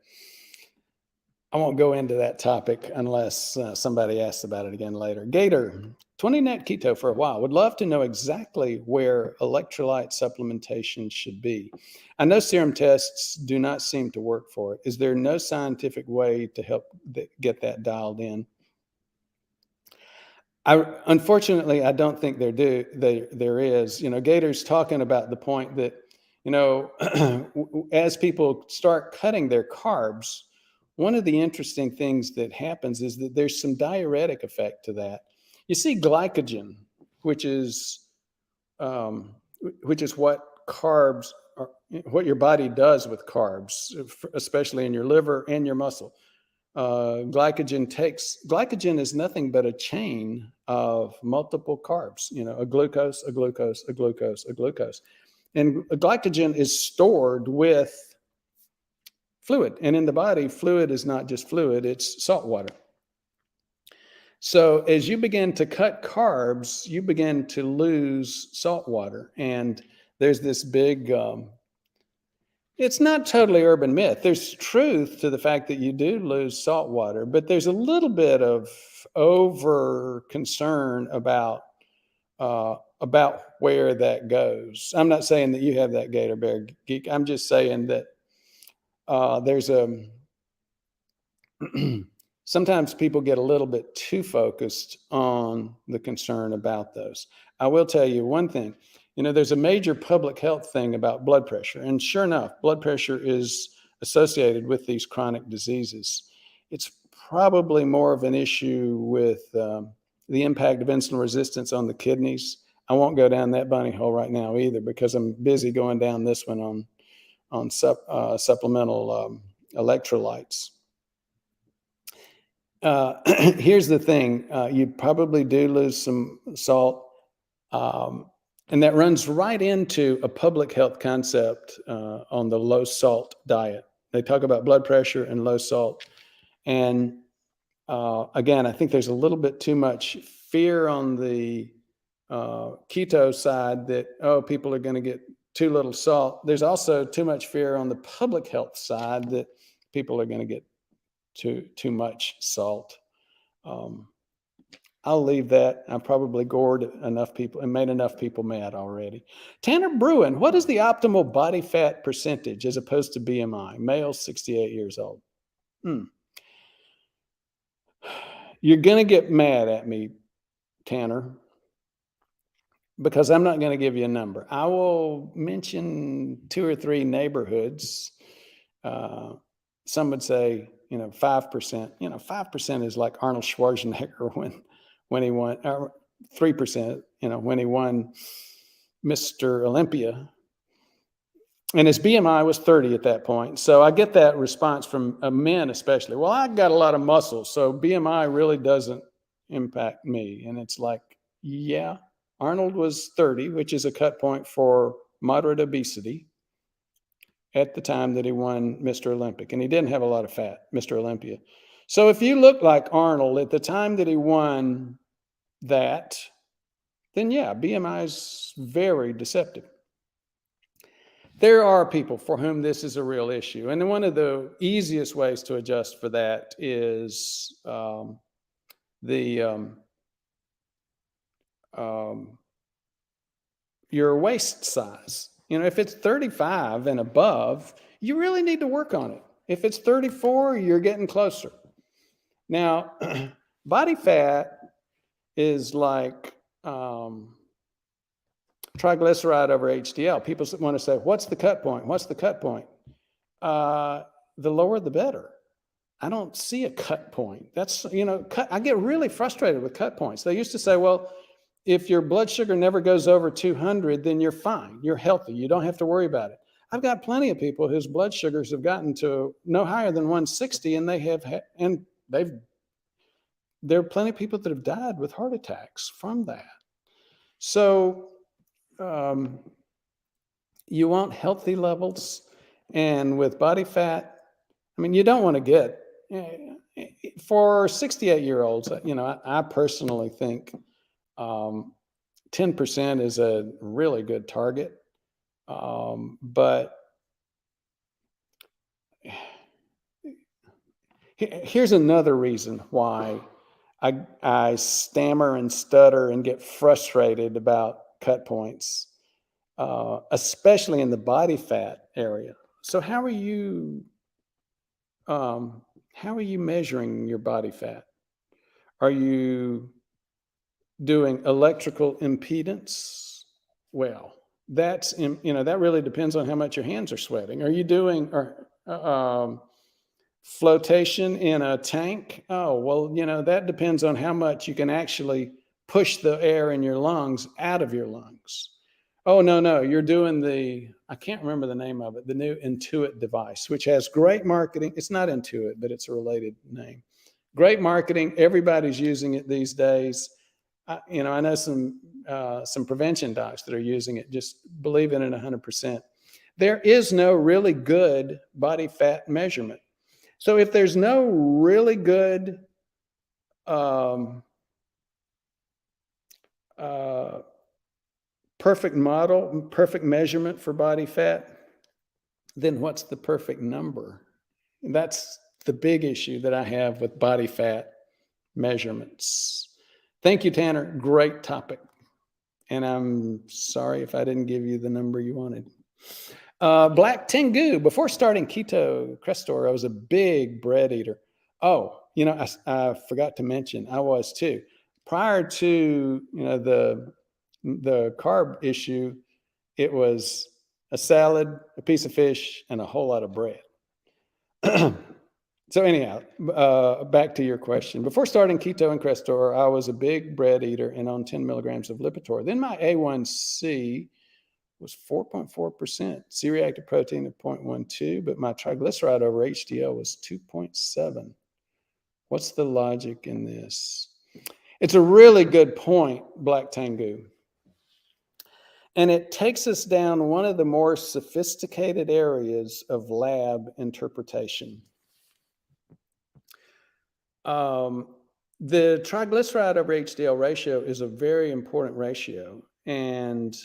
I won't go into that topic unless somebody asks about it again later. Gator, 20 net keto for a while. Would love to know exactly where electrolyte supplementation should be. I know serum tests do not seem to work for it. Is there no scientific way to help get that dialed in? Unfortunately, I don't think there is. Gator's talking about the point that, as people start cutting their carbs, one of the interesting things that happens is that there's some diuretic effect to that. You see glycogen, which is what carbs are, what your body does with carbs, especially in your liver and your muscle. Glycogen is nothing but a chain of multiple carbs, a glucose, a glucose, a glucose, a glucose. And glycogen is stored with fluid. And in the body, fluid is not just fluid, it's salt water. So as you begin to cut carbs, you begin to lose salt water. And there's this big, it's not totally urban myth. There's truth to the fact that you do lose salt water, but there's a little bit of over concern about where that goes. I'm not saying that you have that, Gator Bear Geek. I'm just saying that there's sometimes people get a little bit too focused on the concern about those. I will tell you one thing. There's a major public health thing about blood pressure. And sure enough, blood pressure is associated with these chronic diseases. It's probably more of an issue with the impact of insulin resistance on the kidneys. I won't go down that bunny hole right now either, because I'm busy going down this one on supplemental electrolytes. Here's the thing. You probably do lose some salt. And that runs right into a public health concept on the low salt diet. They talk about blood pressure and low salt. And again, I think there's a little bit too much fear on the keto side that, people are going to get too little salt. There's also too much fear on the public health side that people are going to get too much salt. I'll leave that. I probably gored enough people and made enough people mad already. Tanner Bruin, what is the optimal body fat percentage as opposed to BMI? Male, 68 years old. You're going to get mad at me, Tanner, because I'm not going to give you a number. I will mention 2 or 3 neighborhoods. Some would say, 5%. 5% is like Arnold Schwarzenegger when he won, or 3%, when he won Mr. Olympia. And his BMI was 30 at that point. So I get that response from men especially. Well, I got a lot of muscle, so BMI really doesn't impact me. And it's like, yeah, Arnold was 30, which is a cut point for moderate obesity at the time that he won Mr. Olympic. And he didn't have a lot of fat, Mr. Olympia. So if you look like Arnold at the time that he won that, then yeah, BMI is very deceptive. There are people for whom this is a real issue. And one of the easiest ways to adjust for that is your waist size. If it's 35 and above, you really need to work on it. If it's 34, you're getting closer. Now, body fat is like triglyceride over HDL. People want to say, what's the cut point? What's the cut point? The lower, the better. I don't see a cut point. That's, I get really frustrated with cut points. They used to say, well, if your blood sugar never goes over 200, then you're fine. You're healthy. You don't have to worry about it. I've got plenty of people whose blood sugars have gotten to no higher than 160, and there are plenty of people that have died with heart attacks from that. So you want healthy levels, and with body fat, you don't want to get, for 68-year-olds, I personally think 10% is a really good target. But here's another reason why I stammer and stutter and get frustrated about cut points, especially in the body fat area. So how are you measuring your body fat? Are you doing electrical impedance? Well, that really depends on how much your hands are sweating. Are you doing flotation in a tank? Oh, well, that depends on how much you can actually push the air in your lungs out of your lungs. Oh, no, you're doing I can't remember the name of it, the new Intuit device, which has great marketing. It's not Intuit, but it's a related name. Great marketing. Everybody's using it these days. I know some prevention docs that are using it. Just believe in it 100%. There is no really good body fat measurement. So if there's no really good perfect model, perfect measurement for body fat, then what's the perfect number? And that's the big issue that I have with body fat measurements. Thank you, Tanner. Great topic. And I'm sorry if I didn't give you the number you wanted. Black Tengu, before starting Keto Crestor, I was a big bread eater. Oh, I forgot to mention, I was too. Prior to, the carb issue, it was a salad, a piece of fish, and a whole lot of bread. So anyhow, back to your question. Before starting Keto and Crestor, I was a big bread eater and on 10 milligrams of Lipitor. Then my A1C was 4.4%, C-reactive protein of 0.12, but my triglyceride over HDL was 2.7. What's the logic in this? It's a really good point, Black Tengu. And it takes us down one of the more sophisticated areas of lab interpretation. The triglyceride over HDL ratio is a very important ratio, and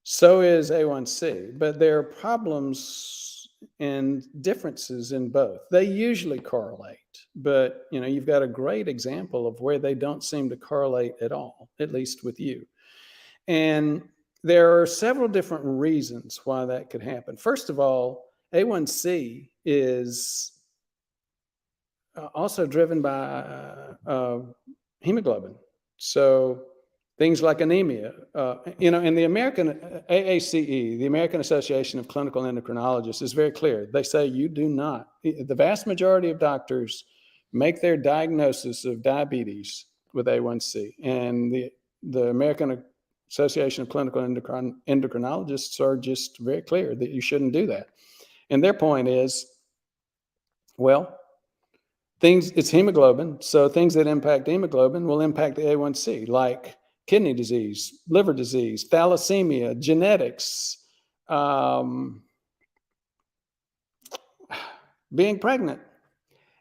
so is A1C, but there are problems and differences in both. They usually correlate, but you've got a great example of where they don't seem to correlate at all, at least with you. And there are several different reasons why that could happen. First of all, A1C is also driven by hemoglobin. So things like anemia, and the American AACE, the American Association of Clinical Endocrinologists, is very clear. They say you do not, the vast majority of doctors make their diagnosis of diabetes with A1C. And the American Association of Clinical Endocrinologists are just very clear that you shouldn't do that. And their point is, well, it's hemoglobin, so things that impact hemoglobin will impact the A1C, like kidney disease, liver disease, thalassemia, genetics, being pregnant.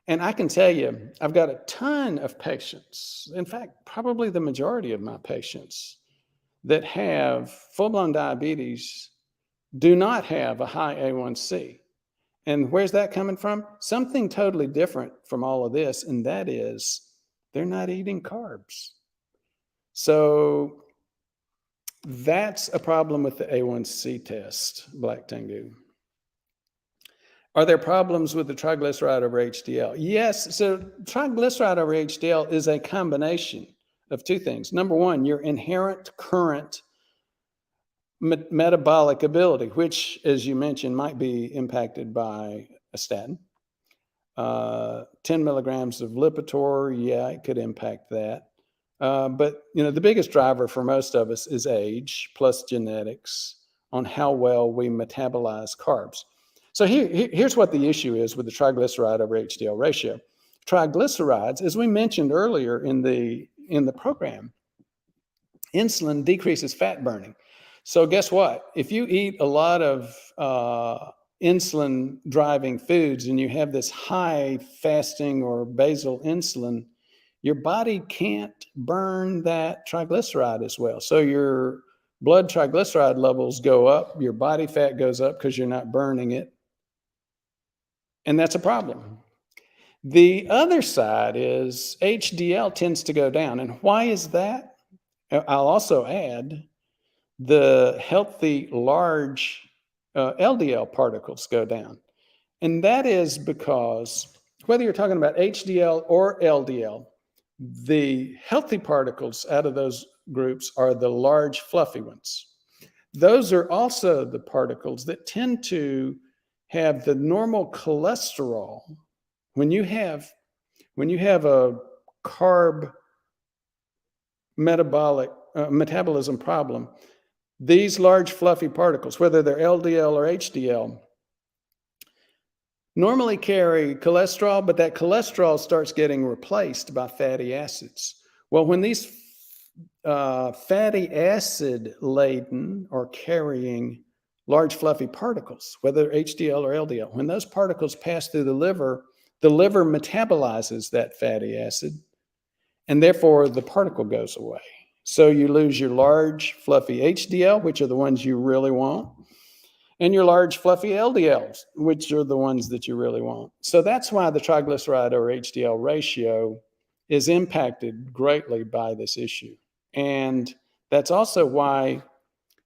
And I can tell you, I've got a ton of patients, in fact, probably the majority of my patients that have full-blown diabetes do not have a high A1C. And where's that coming from? Something totally different from all of this, and that is they're not eating carbs. So that's a problem with the A1C test, Black Tengu. Are there problems with the triglyceride over HDL? Yes. So triglyceride over HDL is a combination of two things. Number one, your inherent current metabolic ability, which, as you mentioned, might be impacted by a statin. 10 milligrams of Lipitor, yeah, it could impact that. But the biggest driver for most of us is age plus genetics on how well we metabolize carbs. So here's what the issue is with the triglyceride over HDL ratio. Triglycerides, as we mentioned earlier in the program, insulin decreases fat burning. So guess what? If you eat a lot of insulin driving foods and you have this high fasting or basal insulin, your body can't burn that triglyceride as well. So your blood triglyceride levels go up, your body fat goes up because you're not burning it. And that's a problem. The other side is HDL tends to go down. And why is that? I'll also add the healthy large LDL particles go down. And that is because whether you're talking about HDL or LDL, the healthy particles out of those groups are the large fluffy ones. Those are also the particles that tend to have the normal cholesterol. When you have a carb metabolism problem, these large fluffy particles, whether they're LDL or HDL, normally carry cholesterol, but that cholesterol starts getting replaced by fatty acids. Well, when these fatty acid laden or carrying large fluffy particles, whether HDL or LDL, when those particles pass through the liver metabolizes that fatty acid, and therefore the particle goes away. So you lose your large fluffy HDL, which are the ones you really want, and your large fluffy LDLs, which are the ones that you really want. So that's why the triglyceride over HDL ratio is impacted greatly by this issue. And that's also why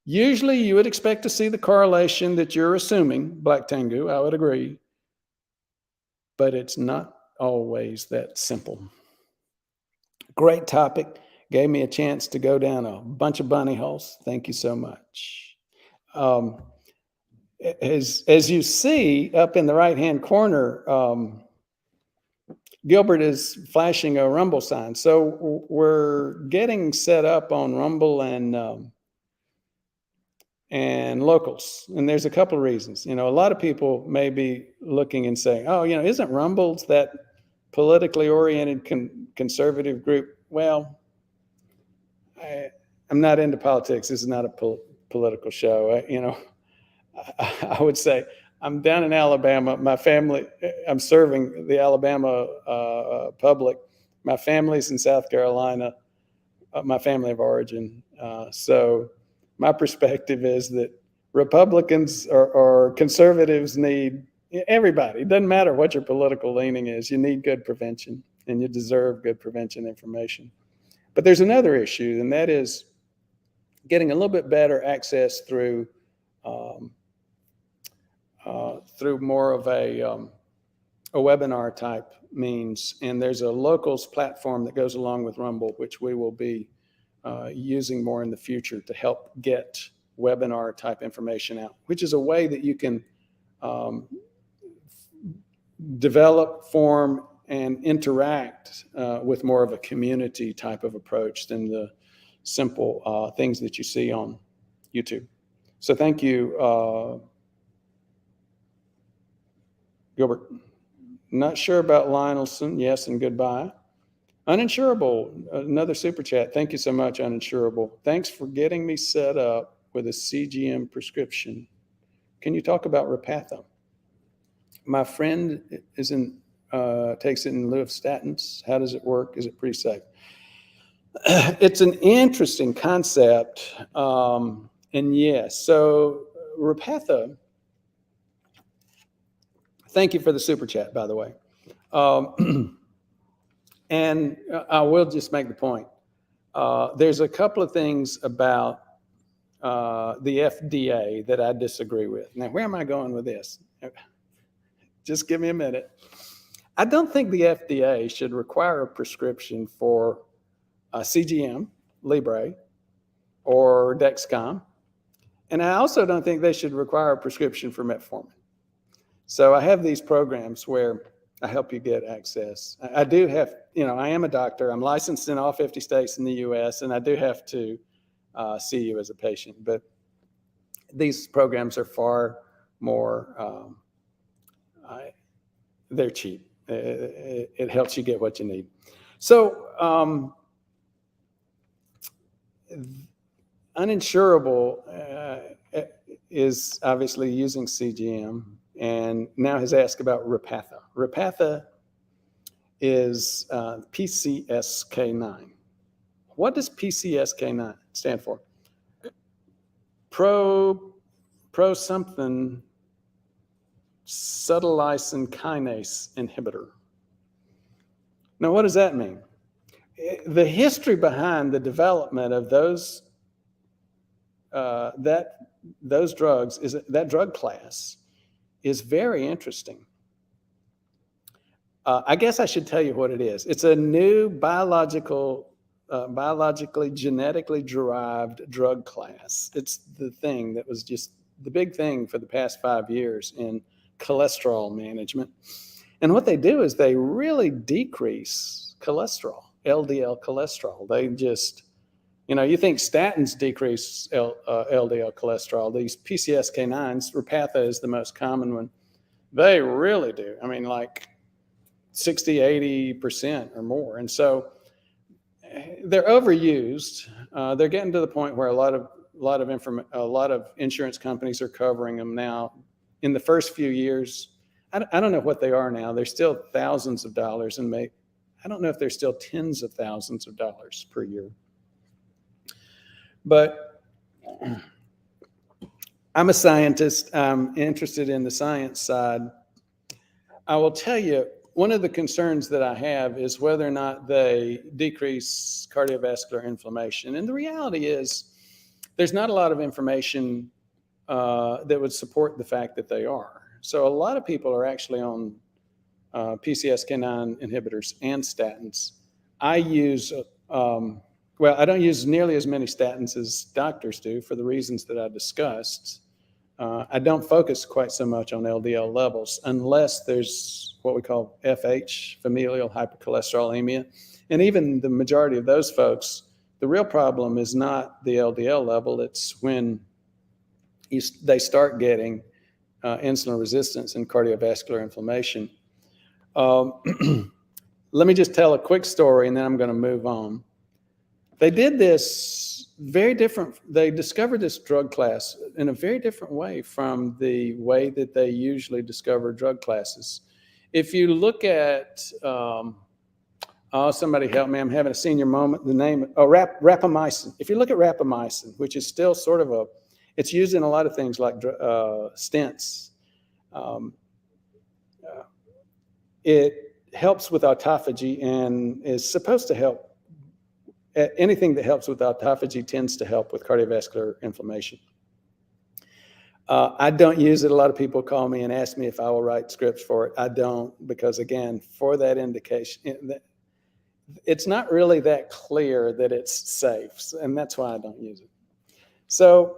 usually you would expect to see the correlation that you're assuming, Black Tengu, I would agree, but it's not always that simple. Great topic. Gave me a chance to go down a bunch of bunny holes. Thank you so much. As you see up in the right-hand corner, Gilbert is flashing a Rumble sign. So we're getting set up on Rumble and locals. And there's a couple of reasons. A lot of people may be looking and saying, oh, isn't Rumbles that politically oriented conservative group? Well, I'm not into politics. This is not a political show. I would say I'm down in Alabama. My family, I'm serving the Alabama public. My family's in South Carolina, my family of origin. So my perspective is that Republicans or conservatives need everybody. It doesn't matter what your political leaning is. You need good prevention, and you deserve good prevention information. But there's another issue, and that is getting a little bit better access through more of a webinar type means. And there's a locals platform that goes along with Rumble, which we will be using more in the future to help get webinar type information out, which is a way that you can develop, form, and interact with more of a community type of approach than the simple things that you see on YouTube. So thank you, Gilbert. Not sure about Lionelson. Yes, and goodbye. Uninsurable, another super chat. Thank you so much, Uninsurable. Thanks for getting me set up with a CGM prescription. Can you talk about Repatha? My friend takes it in lieu of statins. How does it work? Is it pretty safe? It's an interesting concept. And yes, so Repatha, thank you for the super chat, by the way. And I will just make the point. There's a couple of things about the FDA that I disagree with. Now, where am I going with this? Just give me a minute. I don't think the FDA should require a prescription for CGM, Libre, or Dexcom. And I also don't think they should require a prescription for metformin. So I have these programs where I help you get access. I do have, I am a doctor. I'm licensed in all 50 states in the US, and I do have to see you as a patient. But these programs are far more, they're cheap. It helps you get what you need. So Uninsurable is obviously using CGM and now has asked about Repatha. Repatha is PCSK9. What does PCSK9 stand for? Pro something subtlysin kinase inhibitor. Now, what does that mean? The history behind the development of those drugs that drug class is very interesting. I guess I should tell you what it is. It's a new biologically genetically derived drug class. It's the thing that was just the big thing for the past 5 years in cholesterol management. And what they do is they really decrease cholesterol, LDL cholesterol. They just, you think statins decrease LDL cholesterol. These PCSK9s, Repatha is the most common one. They really do. I mean, like 60, 80% or more. And so they're overused. They're getting to the point where a lot of insurance companies are covering them now. In the first few years, I don't know what they are now. They're still thousands of dollars, and I don't know if they're still tens of thousands of dollars per year. But I'm a scientist. I'm interested in the science side. I will tell you, one of the concerns that I have is whether or not they decrease cardiovascular inflammation. And the reality is there's not a lot of information that would support the fact that they are. So a lot of people are actually on PCSK9 inhibitors and statins. I use, I don't use nearly as many statins as doctors do for the reasons that I discussed. I don't focus quite so much on LDL levels unless there's what we call FH, familial hypercholesterolemia. And even the majority of those folks, the real problem is not the LDL level. It's when they start getting insulin resistance and cardiovascular inflammation. Let me just tell a quick story, and then I'm going to move on. They did this very different. They discovered this drug class in a very different way from the way that they usually discover drug classes. If you look at, somebody help me, I'm having a senior moment. The name, rapamycin. If you look at rapamycin, which is still sort of it's used in a lot of things like stents. It helps with autophagy and is supposed to help. Anything that helps with autophagy tends to help with cardiovascular inflammation. I don't use it. A lot of people call me and ask me if I will write scripts for it. I don't, because again, for that indication, it's not really that clear that it's safe, and that's why I don't use it. So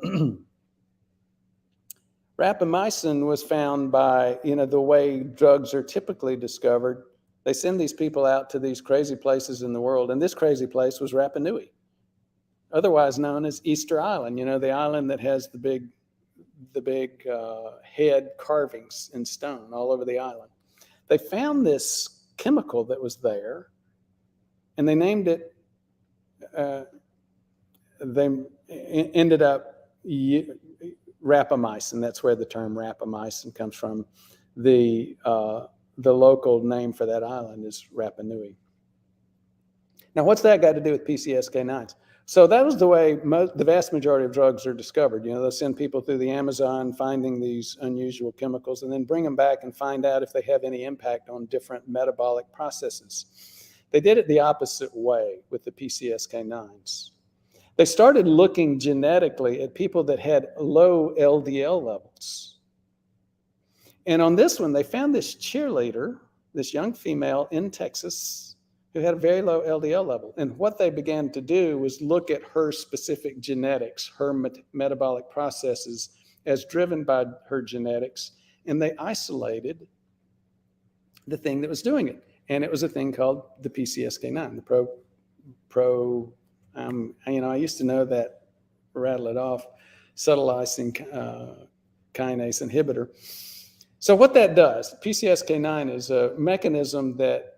rapamycin was found by, the way drugs are typically discovered. They send these people out to these crazy places in the world, and this crazy place was Rapa Nui. otherwise known as Easter Island, the island that has the big head carvings in stone all over the island. They found this chemical that was there, and they named it, they ended up rapamycin. That's where the term rapamycin comes from. The local name for that island is Rapa Nui. Now, what's that got to do with PCSK9s? So that was the way the vast majority of drugs are discovered. They'll send people through the Amazon finding these unusual chemicals and then bring them back and find out if they have any impact on different metabolic processes. They did it the opposite way with the PCSK9s. They started looking genetically at people that had low LDL levels. And on this one, they found this cheerleader, this young female in Texas, who had a very low LDL level. And what they began to do was look at her specific genetics, her metabolic processes as driven by her genetics, and they isolated the thing that was doing it. And it was a thing called the PCSK9, the I used to know that, rattle it off, subtle lysine kinase inhibitor. So what that does, PCSK9 is a mechanism that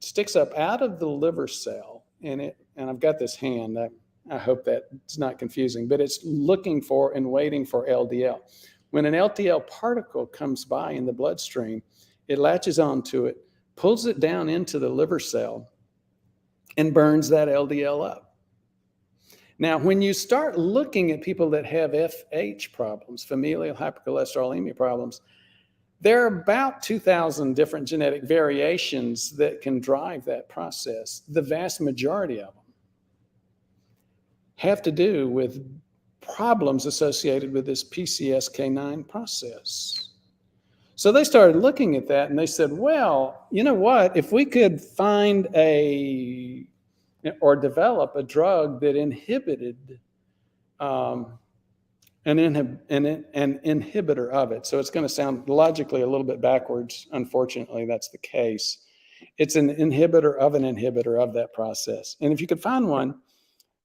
sticks up out of the liver cell, and I've got this hand, I hope that it's not confusing, but it's looking for and waiting for LDL. When an LDL particle comes by in the bloodstream, it latches onto it, pulls it down into the liver cell, and burns that LDL up. Now, when you start looking at people that have FH problems, familial hypercholesterolemia problems, there are about 2,000 different genetic variations that can drive that process. The vast majority of them have to do with problems associated with this PCSK9 process. So they started looking at that and they said, well, you know what? If we could find or develop a drug that inhibited an inhibitor of it. So it's going to sound logically a little bit backwards. Unfortunately, that's the case. It's an inhibitor of that process. And if you could find one,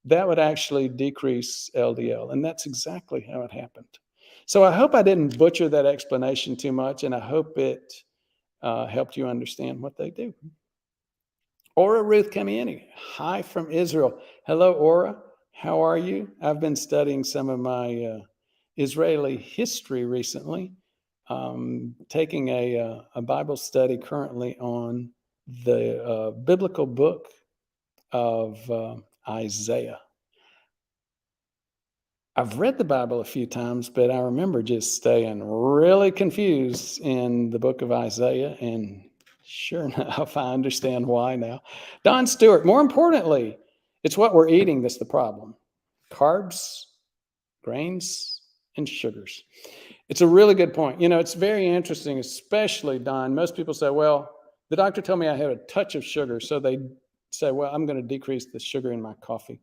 that would actually decrease LDL. And that's exactly how it happened. So I hope I didn't butcher that explanation too much, and I hope it helped you understand what they do. Aura Ruth Kamiani, hi from Israel. Hello, Aura. How are you? I've been studying some of my Israeli history recently, taking a Bible study currently on the biblical book of Isaiah. I've read the Bible a few times, but I remember just staying really confused in the book of Isaiah, and sure enough, I understand why now. Don Stewart, more importantly, it's what we're eating that's the problem. Carbs, grains, and sugars. It's a really good point. It's very interesting, especially, Don. Most people say, well, the doctor told me I had a touch of sugar. So they say, well, I'm going to decrease the sugar in my coffee.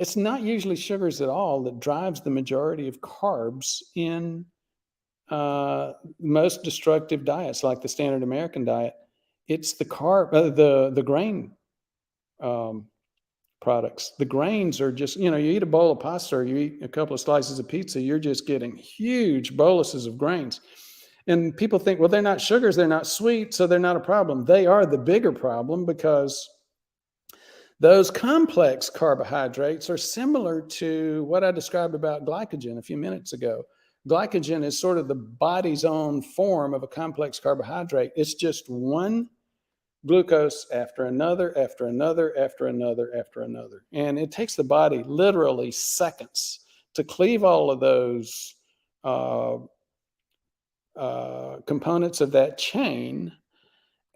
It's not usually sugars at all that drives the majority of carbs in most destructive diets, like the standard American diet. It's the the grain products. The grains are just, you eat a bowl of pasta or you eat a couple of slices of pizza, you're just getting huge boluses of grains. And people think, well, they're not sugars, they're not sweet, so they're not a problem. They are the bigger problem, because those complex carbohydrates are similar to what I described about glycogen a few minutes ago. Glycogen is sort of the body's own form of a complex carbohydrate. It's just one glucose after another, after another, after another, after another. And it takes the body literally seconds to cleave all of those components of that chain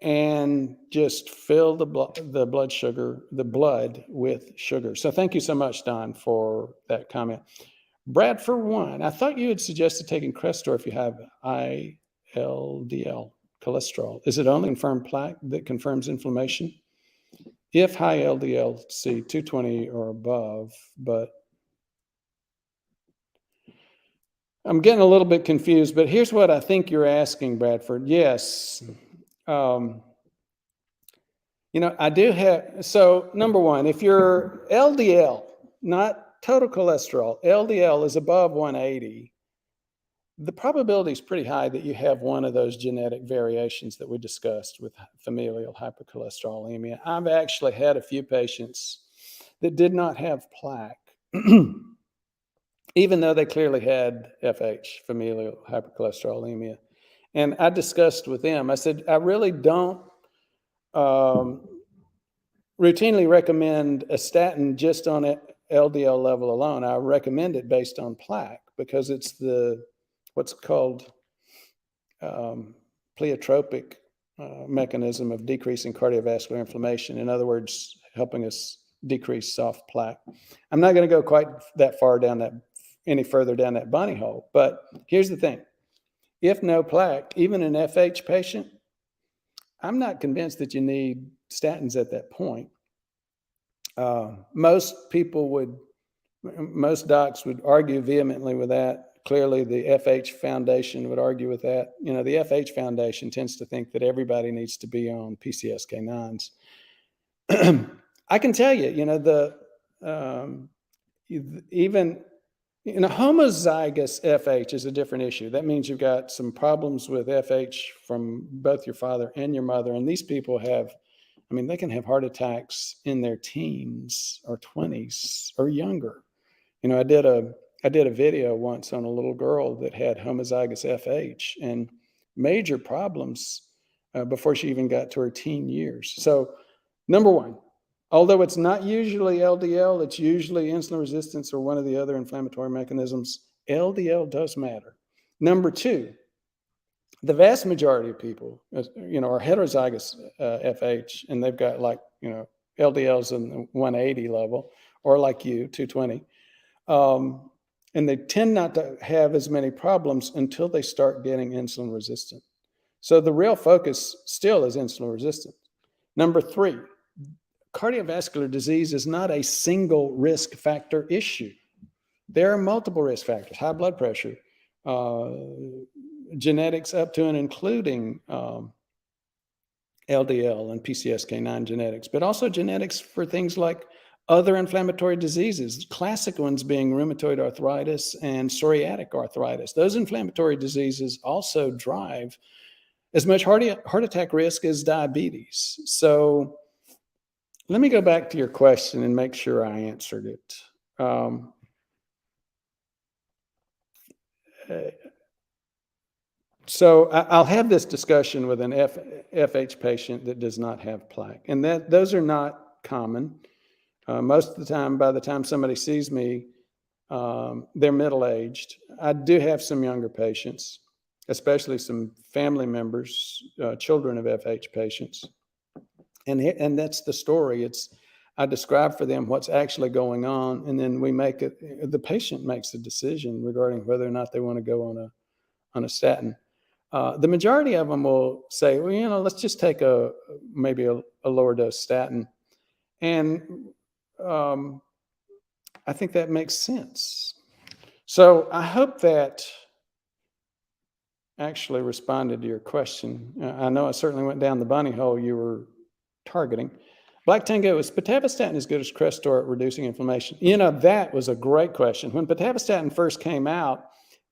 and just fill the blood with sugar. So thank you so much, Don, for that comment. Brad, for one, I thought you had suggested taking Crestor if you have LDL cholesterol. Is it only confirmed plaque that confirms inflammation? If high LDL-C, 220 or above, but I'm getting a little bit confused, but here's what I think you're asking, Bradford. Yes. I do have, so number one, if your LDL, not total cholesterol, LDL, is above 180, the probability is pretty high that you have one of those genetic variations that we discussed with familial hypercholesterolemia. I've actually had a few patients that did not have plaque, even though they clearly had FH, familial hypercholesterolemia. And I discussed with them, I said, I really don't routinely recommend a statin just on an LDL level alone. I recommend it based on plaque because it's what's called pleiotropic mechanism of decreasing cardiovascular inflammation. In other words, helping us decrease soft plaque. I'm not going to go quite that far any further down that bunny hole, but here's the thing. If no plaque, even an FH patient, I'm not convinced that you need statins at that point. Most docs would argue vehemently with that. Clearly, the FH Foundation would argue with that. You know, the FH Foundation tends to think that everybody needs to be on PCSK9s. I can tell you, even homozygous FH is a different issue. That means you've got some problems with FH from both your father and your mother. And these people they can have heart attacks in their teens or 20s or younger. I did a video once on a little girl that had homozygous FH and major problems before she even got to her teen years. So, number one, although it's not usually LDL, it's usually insulin resistance or one of the other inflammatory mechanisms, LDL does matter. Number two, the vast majority of people, are heterozygous FH, and they've got LDLs in the 180 level, or like you, 220. And they tend not to have as many problems until they start getting insulin resistant. So the real focus still is insulin resistance. Number three, cardiovascular disease is not a single risk factor issue. There are multiple risk factors: high blood pressure, genetics up to and including LDL and PCSK9 genetics, but also genetics for things like other inflammatory diseases, classic ones being rheumatoid arthritis and psoriatic arthritis. Those inflammatory diseases also drive as much heart attack risk as diabetes. So let me go back to your question and make sure I answered it. So I'll have this discussion with an FH patient that does not have plaque, and those are not common. Most of the time, by the time somebody sees me, they're middle-aged. I do have some younger patients, especially some family members, children of FH patients. And that's the story. I describe for them what's actually going on, and then the patient makes a decision regarding whether or not they want to go on a statin. The majority of them will say, well, let's just take maybe a lower dose statin. And I think that makes sense. So I hope that actually responded to your question. I know I certainly went down the bunny hole you were targeting. Black Tango, is pitavastatin as good as Crestor at reducing inflammation? That was a great question. When pitavastatin first came out,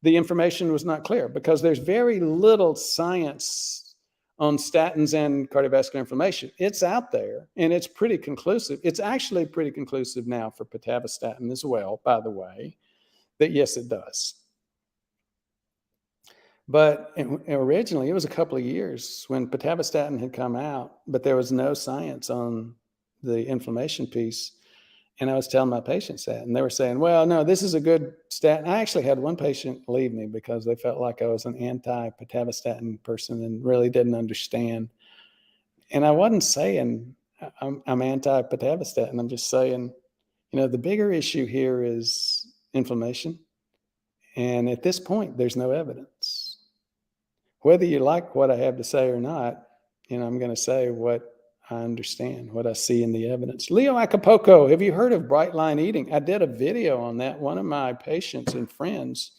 the information was not clear because there's very little science on statins and cardiovascular inflammation. It's out there and it's pretty conclusive. It's actually pretty conclusive now for pitavastatin as well, by the way, that yes, it does. But originally, it was a couple of years when pitavastatin had come out, but there was no science on the inflammation piece. And I was telling my patients that, and they were saying, well, no, this is a good statin. I actually had one patient leave me because they felt like I was an anti-pitavastatin person and really didn't understand. And I wasn't saying I'm anti-pitavastatin. I'm just saying, the bigger issue here is inflammation. And at this point, there's no evidence. Whether you like what I have to say or not, I'm going to say what I understand, what I see in the evidence. Leo Acapulco, have you heard of bright line eating? I did a video on that. One of my patients and friends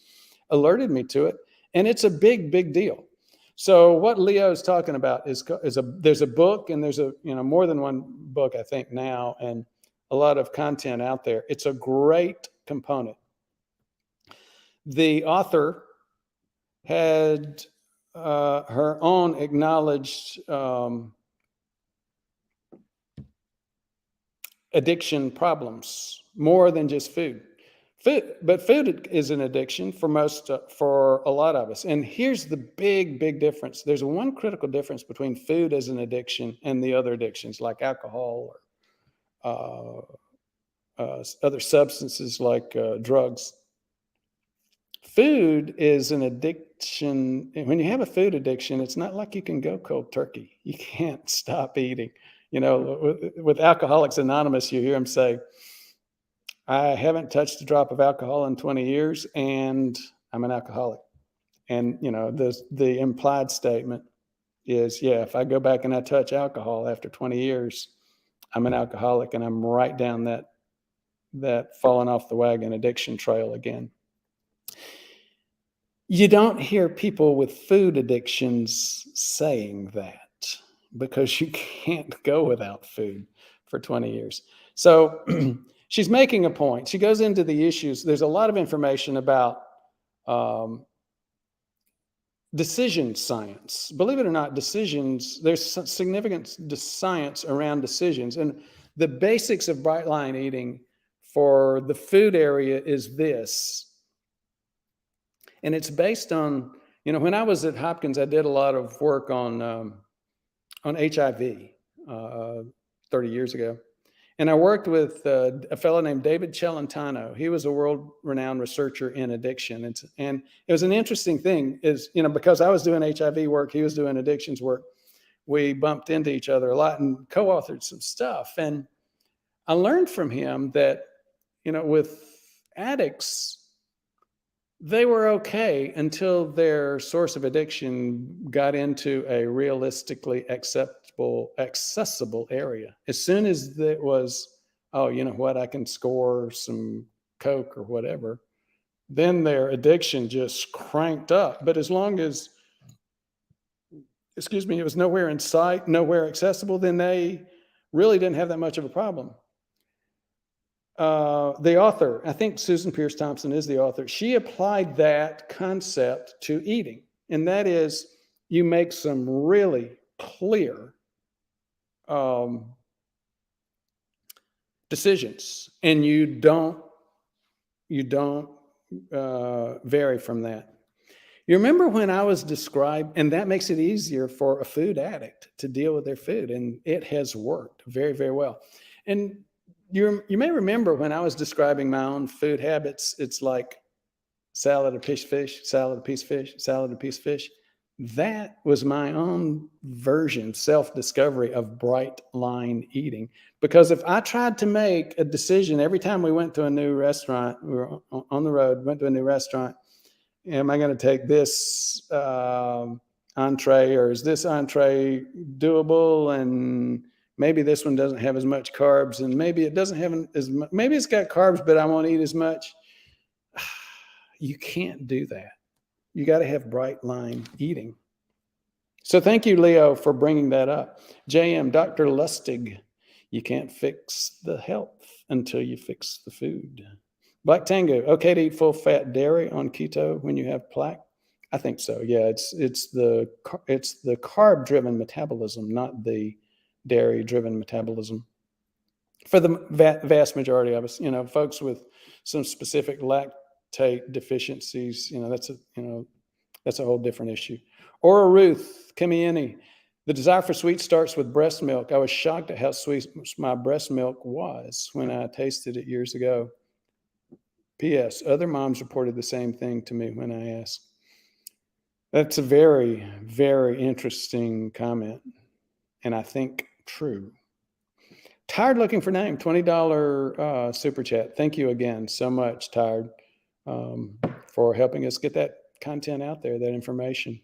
alerted me to it, and it's a big, big deal. So what Leo is talking about there's a book, and there's more than one book, I think, now, and a lot of content out there. It's a great component. The author had her own acknowledged addiction problems, more than just food. But food is an addiction for a lot of us. And here's the big difference. There's one critical difference between food as an addiction and the other addictions like alcohol or other substances like drugs. Food is an addiction. When you have a food addiction, it's not like you can go cold turkey. You can't stop eating. You know, with Alcoholics Anonymous, you hear them say, I haven't touched a drop of alcohol in 20 years and I'm an alcoholic. And, you know, the implied statement is, yeah, if I go back and I touch alcohol after 20 years, I'm an alcoholic and I'm right down that falling off the wagon addiction trail again. You don't hear people with food addictions saying that because you can't go without food for 20 years. So she's making a point. She goes into the issues. There's a lot of information about decision science. Believe it or not, decisions, there's significant science around decisions. And the basics of bright line eating for the food area is this. And it's based on, you know, when I was at Hopkins, I did a lot of work on HIV 30 years ago. And I worked with a fellow named David Celentano. He was a world-renowned researcher in addiction. And it was an interesting thing is, you know, because I was doing HIV work, he was doing addictions work, we bumped into each other a lot and co-authored some stuff. And I learned from him that, you know, with addicts, they were okay until their source of addiction got into a realistically accessible area. As soon as it was, oh, you know what, I can score some Coke or whatever, then their addiction just cranked up. But as long as, it was nowhere in sight, nowhere accessible, then they really didn't have that much of a problem. The author, I think Susan Pierce Thompson is the author, she applied that concept to eating. And that is, you make some really clear decisions and you don't vary from that. You remember when I was described, and that makes it easier for a food addict to deal with their food. And it has worked very, very well. And you may remember when I was describing my own food habits, it's like salad, a piece of fish, salad, a piece of fish, salad, a piece of fish. That was my own version, self-discovery of bright line eating. Because if I tried to make a decision every time we went to a new restaurant, we were on the road, went to a new restaurant, am I going to take this entree, or is this entree doable? And maybe this one doesn't have as much carbs, and maybe it doesn't have as much, maybe it's got carbs, but I won't eat as much. You can't do that. You got to have bright line eating. So thank you, Leo, for bringing that up. JM, Dr. Lustig, you can't fix the health until you fix the food. Black Tango, okay to eat full fat dairy on keto when you have plaque? I think so. Yeah, it's the carb driven metabolism, not the dairy driven metabolism. For the vast majority of us, you know, folks with some specific lactate deficiencies, you know, that's a whole different issue. Or Ruth Kimieni, the desire for sweet starts with breast milk. I was shocked at how sweet my breast milk was when I tasted it years ago. P.S. Other moms reported the same thing to me when I asked. That's a very, very interesting comment, and I think true. Tired looking for name, $20 super chat. Thank you again so much, Tired, for helping us get that content out there, that information.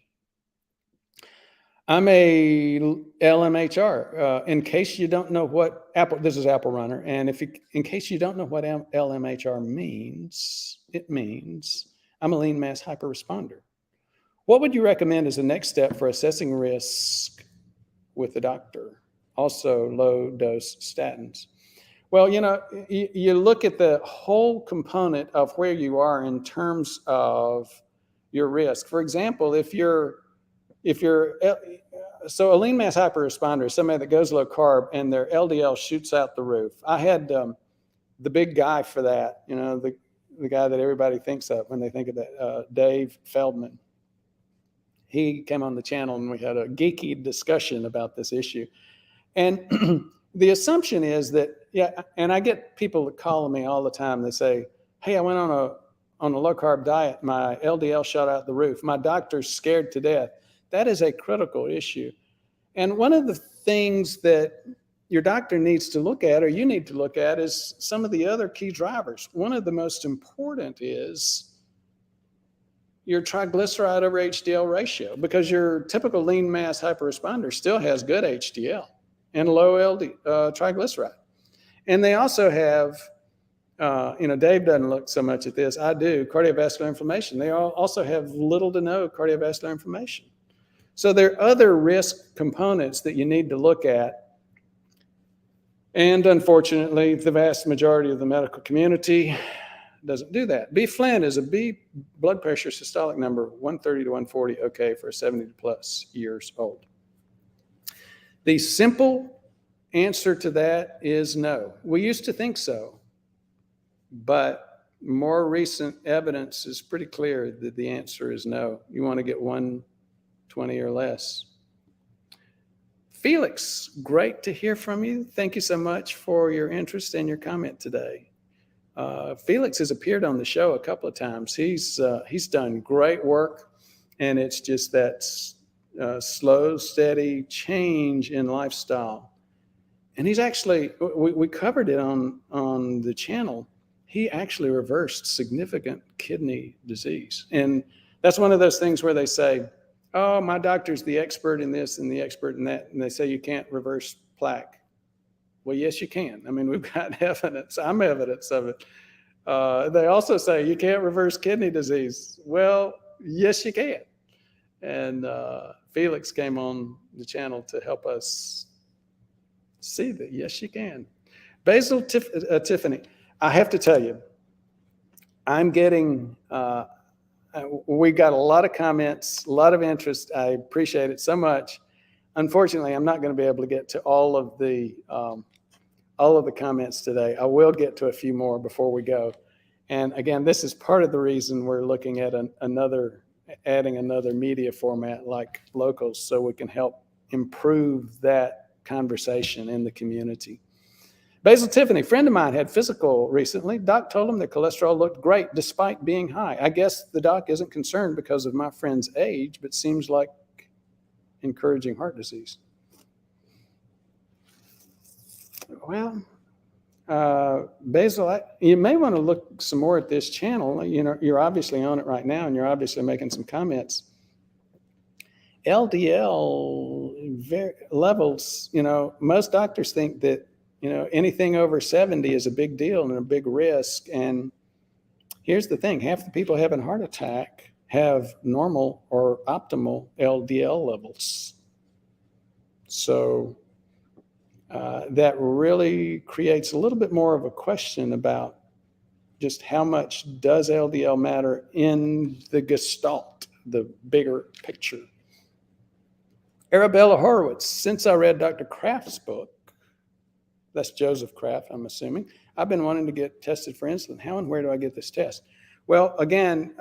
I'm a LMHR. In case you don't know what this is Apple Runner, and in case you don't know what LMHR means, it means I'm a lean mass hyperresponder. What would you recommend as a next step for assessing risk with the doctor? Also, low dose statins. Well, you look at the whole component of where you are in terms of your risk. For example, if you're so a lean mass hyperresponder is somebody that goes low carb and their LDL shoots out the roof. I had the big guy for that, the guy that everybody thinks of when they think of that, Dave Feldman. He came on the channel and we had a geeky discussion about this issue. And the assumption is that, and I get people calling me all the time. They say, hey, I went on a low carb diet. My LDL shot out the roof. My doctor's scared to death. That is a critical issue. And one of the things that your doctor needs to look at, or you need to look at, is some of the other key drivers. One of the most important is your triglyceride over HDL ratio, because your typical lean mass hyperresponder still has good HDL and low triglyceride. And they also have, Dave doesn't look so much at this. I do. Cardiovascular inflammation. They also have little to no cardiovascular inflammation. So there are other risk components that you need to look at. And unfortunately, the vast majority of the medical community doesn't do that. B Flynn is a B blood pressure systolic number, 130 to 140, okay, for 70 plus years old. The simple answer to that is no. We used to think so, but more recent evidence is pretty clear that the answer is no. You want to get 120 or less. Felix, great to hear from you. Thank you so much for your interest and your comment today. Felix has appeared on the show a couple of times. He's done great work, and it's just that slow, steady change in lifestyle. And he's actually, we covered it on the channel. He actually reversed significant kidney disease. And that's one of those things where they say, oh, my doctor's the expert in this and the expert in that. And they say you can't reverse plaque. Well, yes, you can. I mean, we've got evidence. I'm evidence of it. They also say you can't reverse kidney disease. Well, yes, you can. And Felix came on the channel to help us see that, yes, you can. Basil Tiffany, I have to tell you, I'm getting, we got a lot of comments, a lot of interest. I appreciate it so much. Unfortunately, I'm not going to be able to get to all of the comments today. I will get to a few more before we go. And again, this is part of the reason we're looking at adding another media format like Locals, so we can help improve that conversation in the community. Basil Tiffany, friend of mine had physical recently. Doc told him the cholesterol looked great despite being high. I guess the doc isn't concerned because of my friend's age, but seems like encouraging heart disease. Well, Basil, you may want to look some more at this channel. You're obviously on it right now, and you're obviously making some comments. LDL levels, most doctors think that, anything over 70 is a big deal and a big risk. And here's the thing, half the people having a heart attack have normal or optimal LDL levels. So that really creates a little bit more of a question about just how much does LDL matter in the gestalt, the bigger picture. Arabella Horowitz, since I read Dr. Kraft's book, that's Joseph Kraft, I'm assuming, I've been wanting to get tested for insulin. How and where do I get this test? Well, again,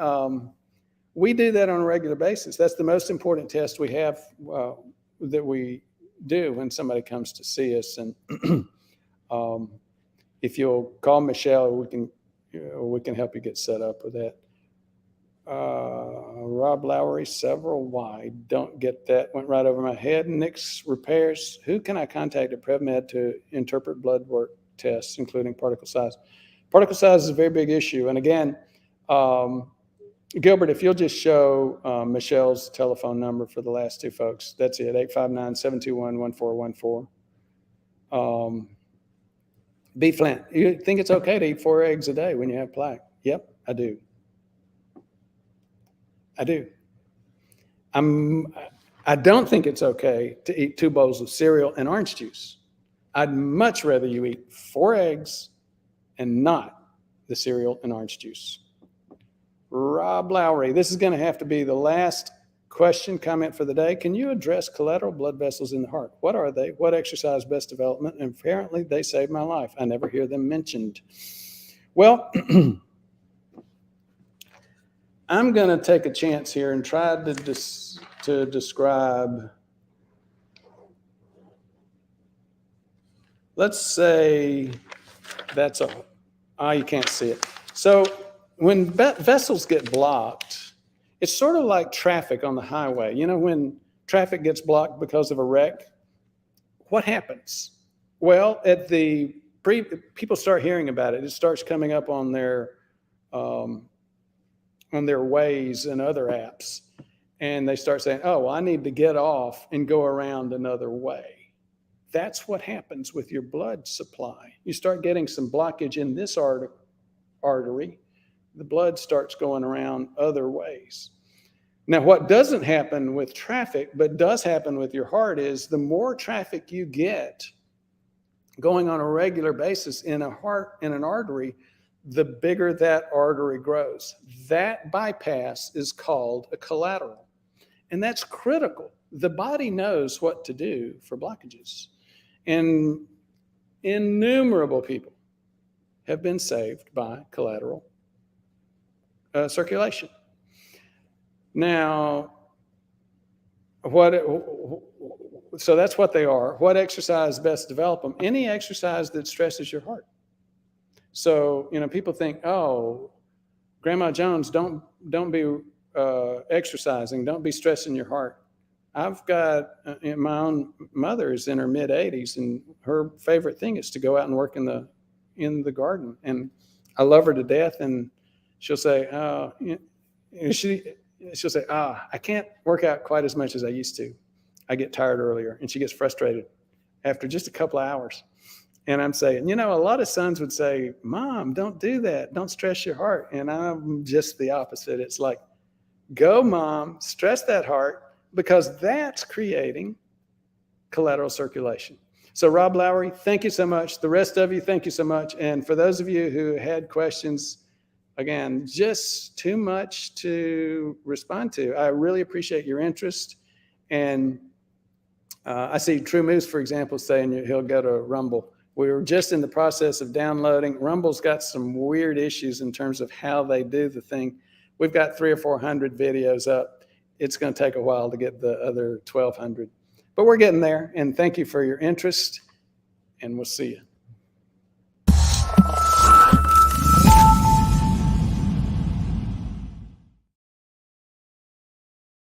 we do that on a regular basis. That's the most important test we have that we do when somebody comes to see us. And if you'll call Michelle, we can help you get set up with that. Rob Lowery, several wide. Don't get that. Went right over my head. Nick's repairs. Who can I contact at PrevMed to interpret blood work tests, including particle size? Particle size is a very big issue. And again, Gilbert, if you'll just show Michelle's telephone number for the last two folks. That's it, 859-721-1414. B. Flint, you think it's okay to eat 4 eggs a day when you have plaque? Yep, I do. I do. I don't think it's okay to eat 2 bowls of cereal and orange juice. I'd much rather you eat 4 eggs and not the cereal and orange juice. Rob Lowry, this is going to have to be the last question, comment for the day. Can you address collateral blood vessels in the heart? What are they? What exercise best development? And apparently they saved my life. I never hear them mentioned. Well, I'm going to take a chance here and try to describe, let's say that's you can't see it. So when vessels get blocked, it's sort of like traffic on the highway. You know, when traffic gets blocked because of a wreck, what happens? Well, people start hearing about it. It starts coming up on their Waze and other apps, and they start saying, "Oh, well, I need to get off and go around another way." That's what happens with your blood supply. You start getting some blockage in this artery. The blood starts going around other ways. Now, what doesn't happen with traffic, but does happen with your heart, is the more traffic you get going on a regular basis in an artery, the bigger that artery grows. That bypass is called a collateral. And that's critical. The body knows what to do for blockages. And innumerable people have been saved by collateral circulation. Now, so that's what they are. What exercise best develop them? Any exercise that stresses your heart. So, you know, people think, oh, Grandma Jones, don't be exercising. Don't be stressing your heart. I've got my own mother is in her mid-80s, and her favorite thing is to go out and work in the garden. And I love her to death. And she'll say, she'll say, I can't work out quite as much as I used to. I get tired earlier. And she gets frustrated after just a couple of hours. And I'm saying, you know, a lot of sons would say, Mom, don't do that. Don't stress your heart. And I'm just the opposite. It's like, go, Mom, stress that heart, because that's creating collateral circulation. So Rob Lowry, thank you so much. The rest of you, thank you so much. And for those of you who had questions, again, just too much to respond to. I really appreciate your interest. And I see True Moose, for example, saying he'll go to Rumble. We were just in the process of downloading. Rumble's got some weird issues in terms of how they do the thing. We've got 300 or 400 videos up. It's going to take a while to get the other 1,200. But we're getting there. And thank you for your interest. And we'll see you.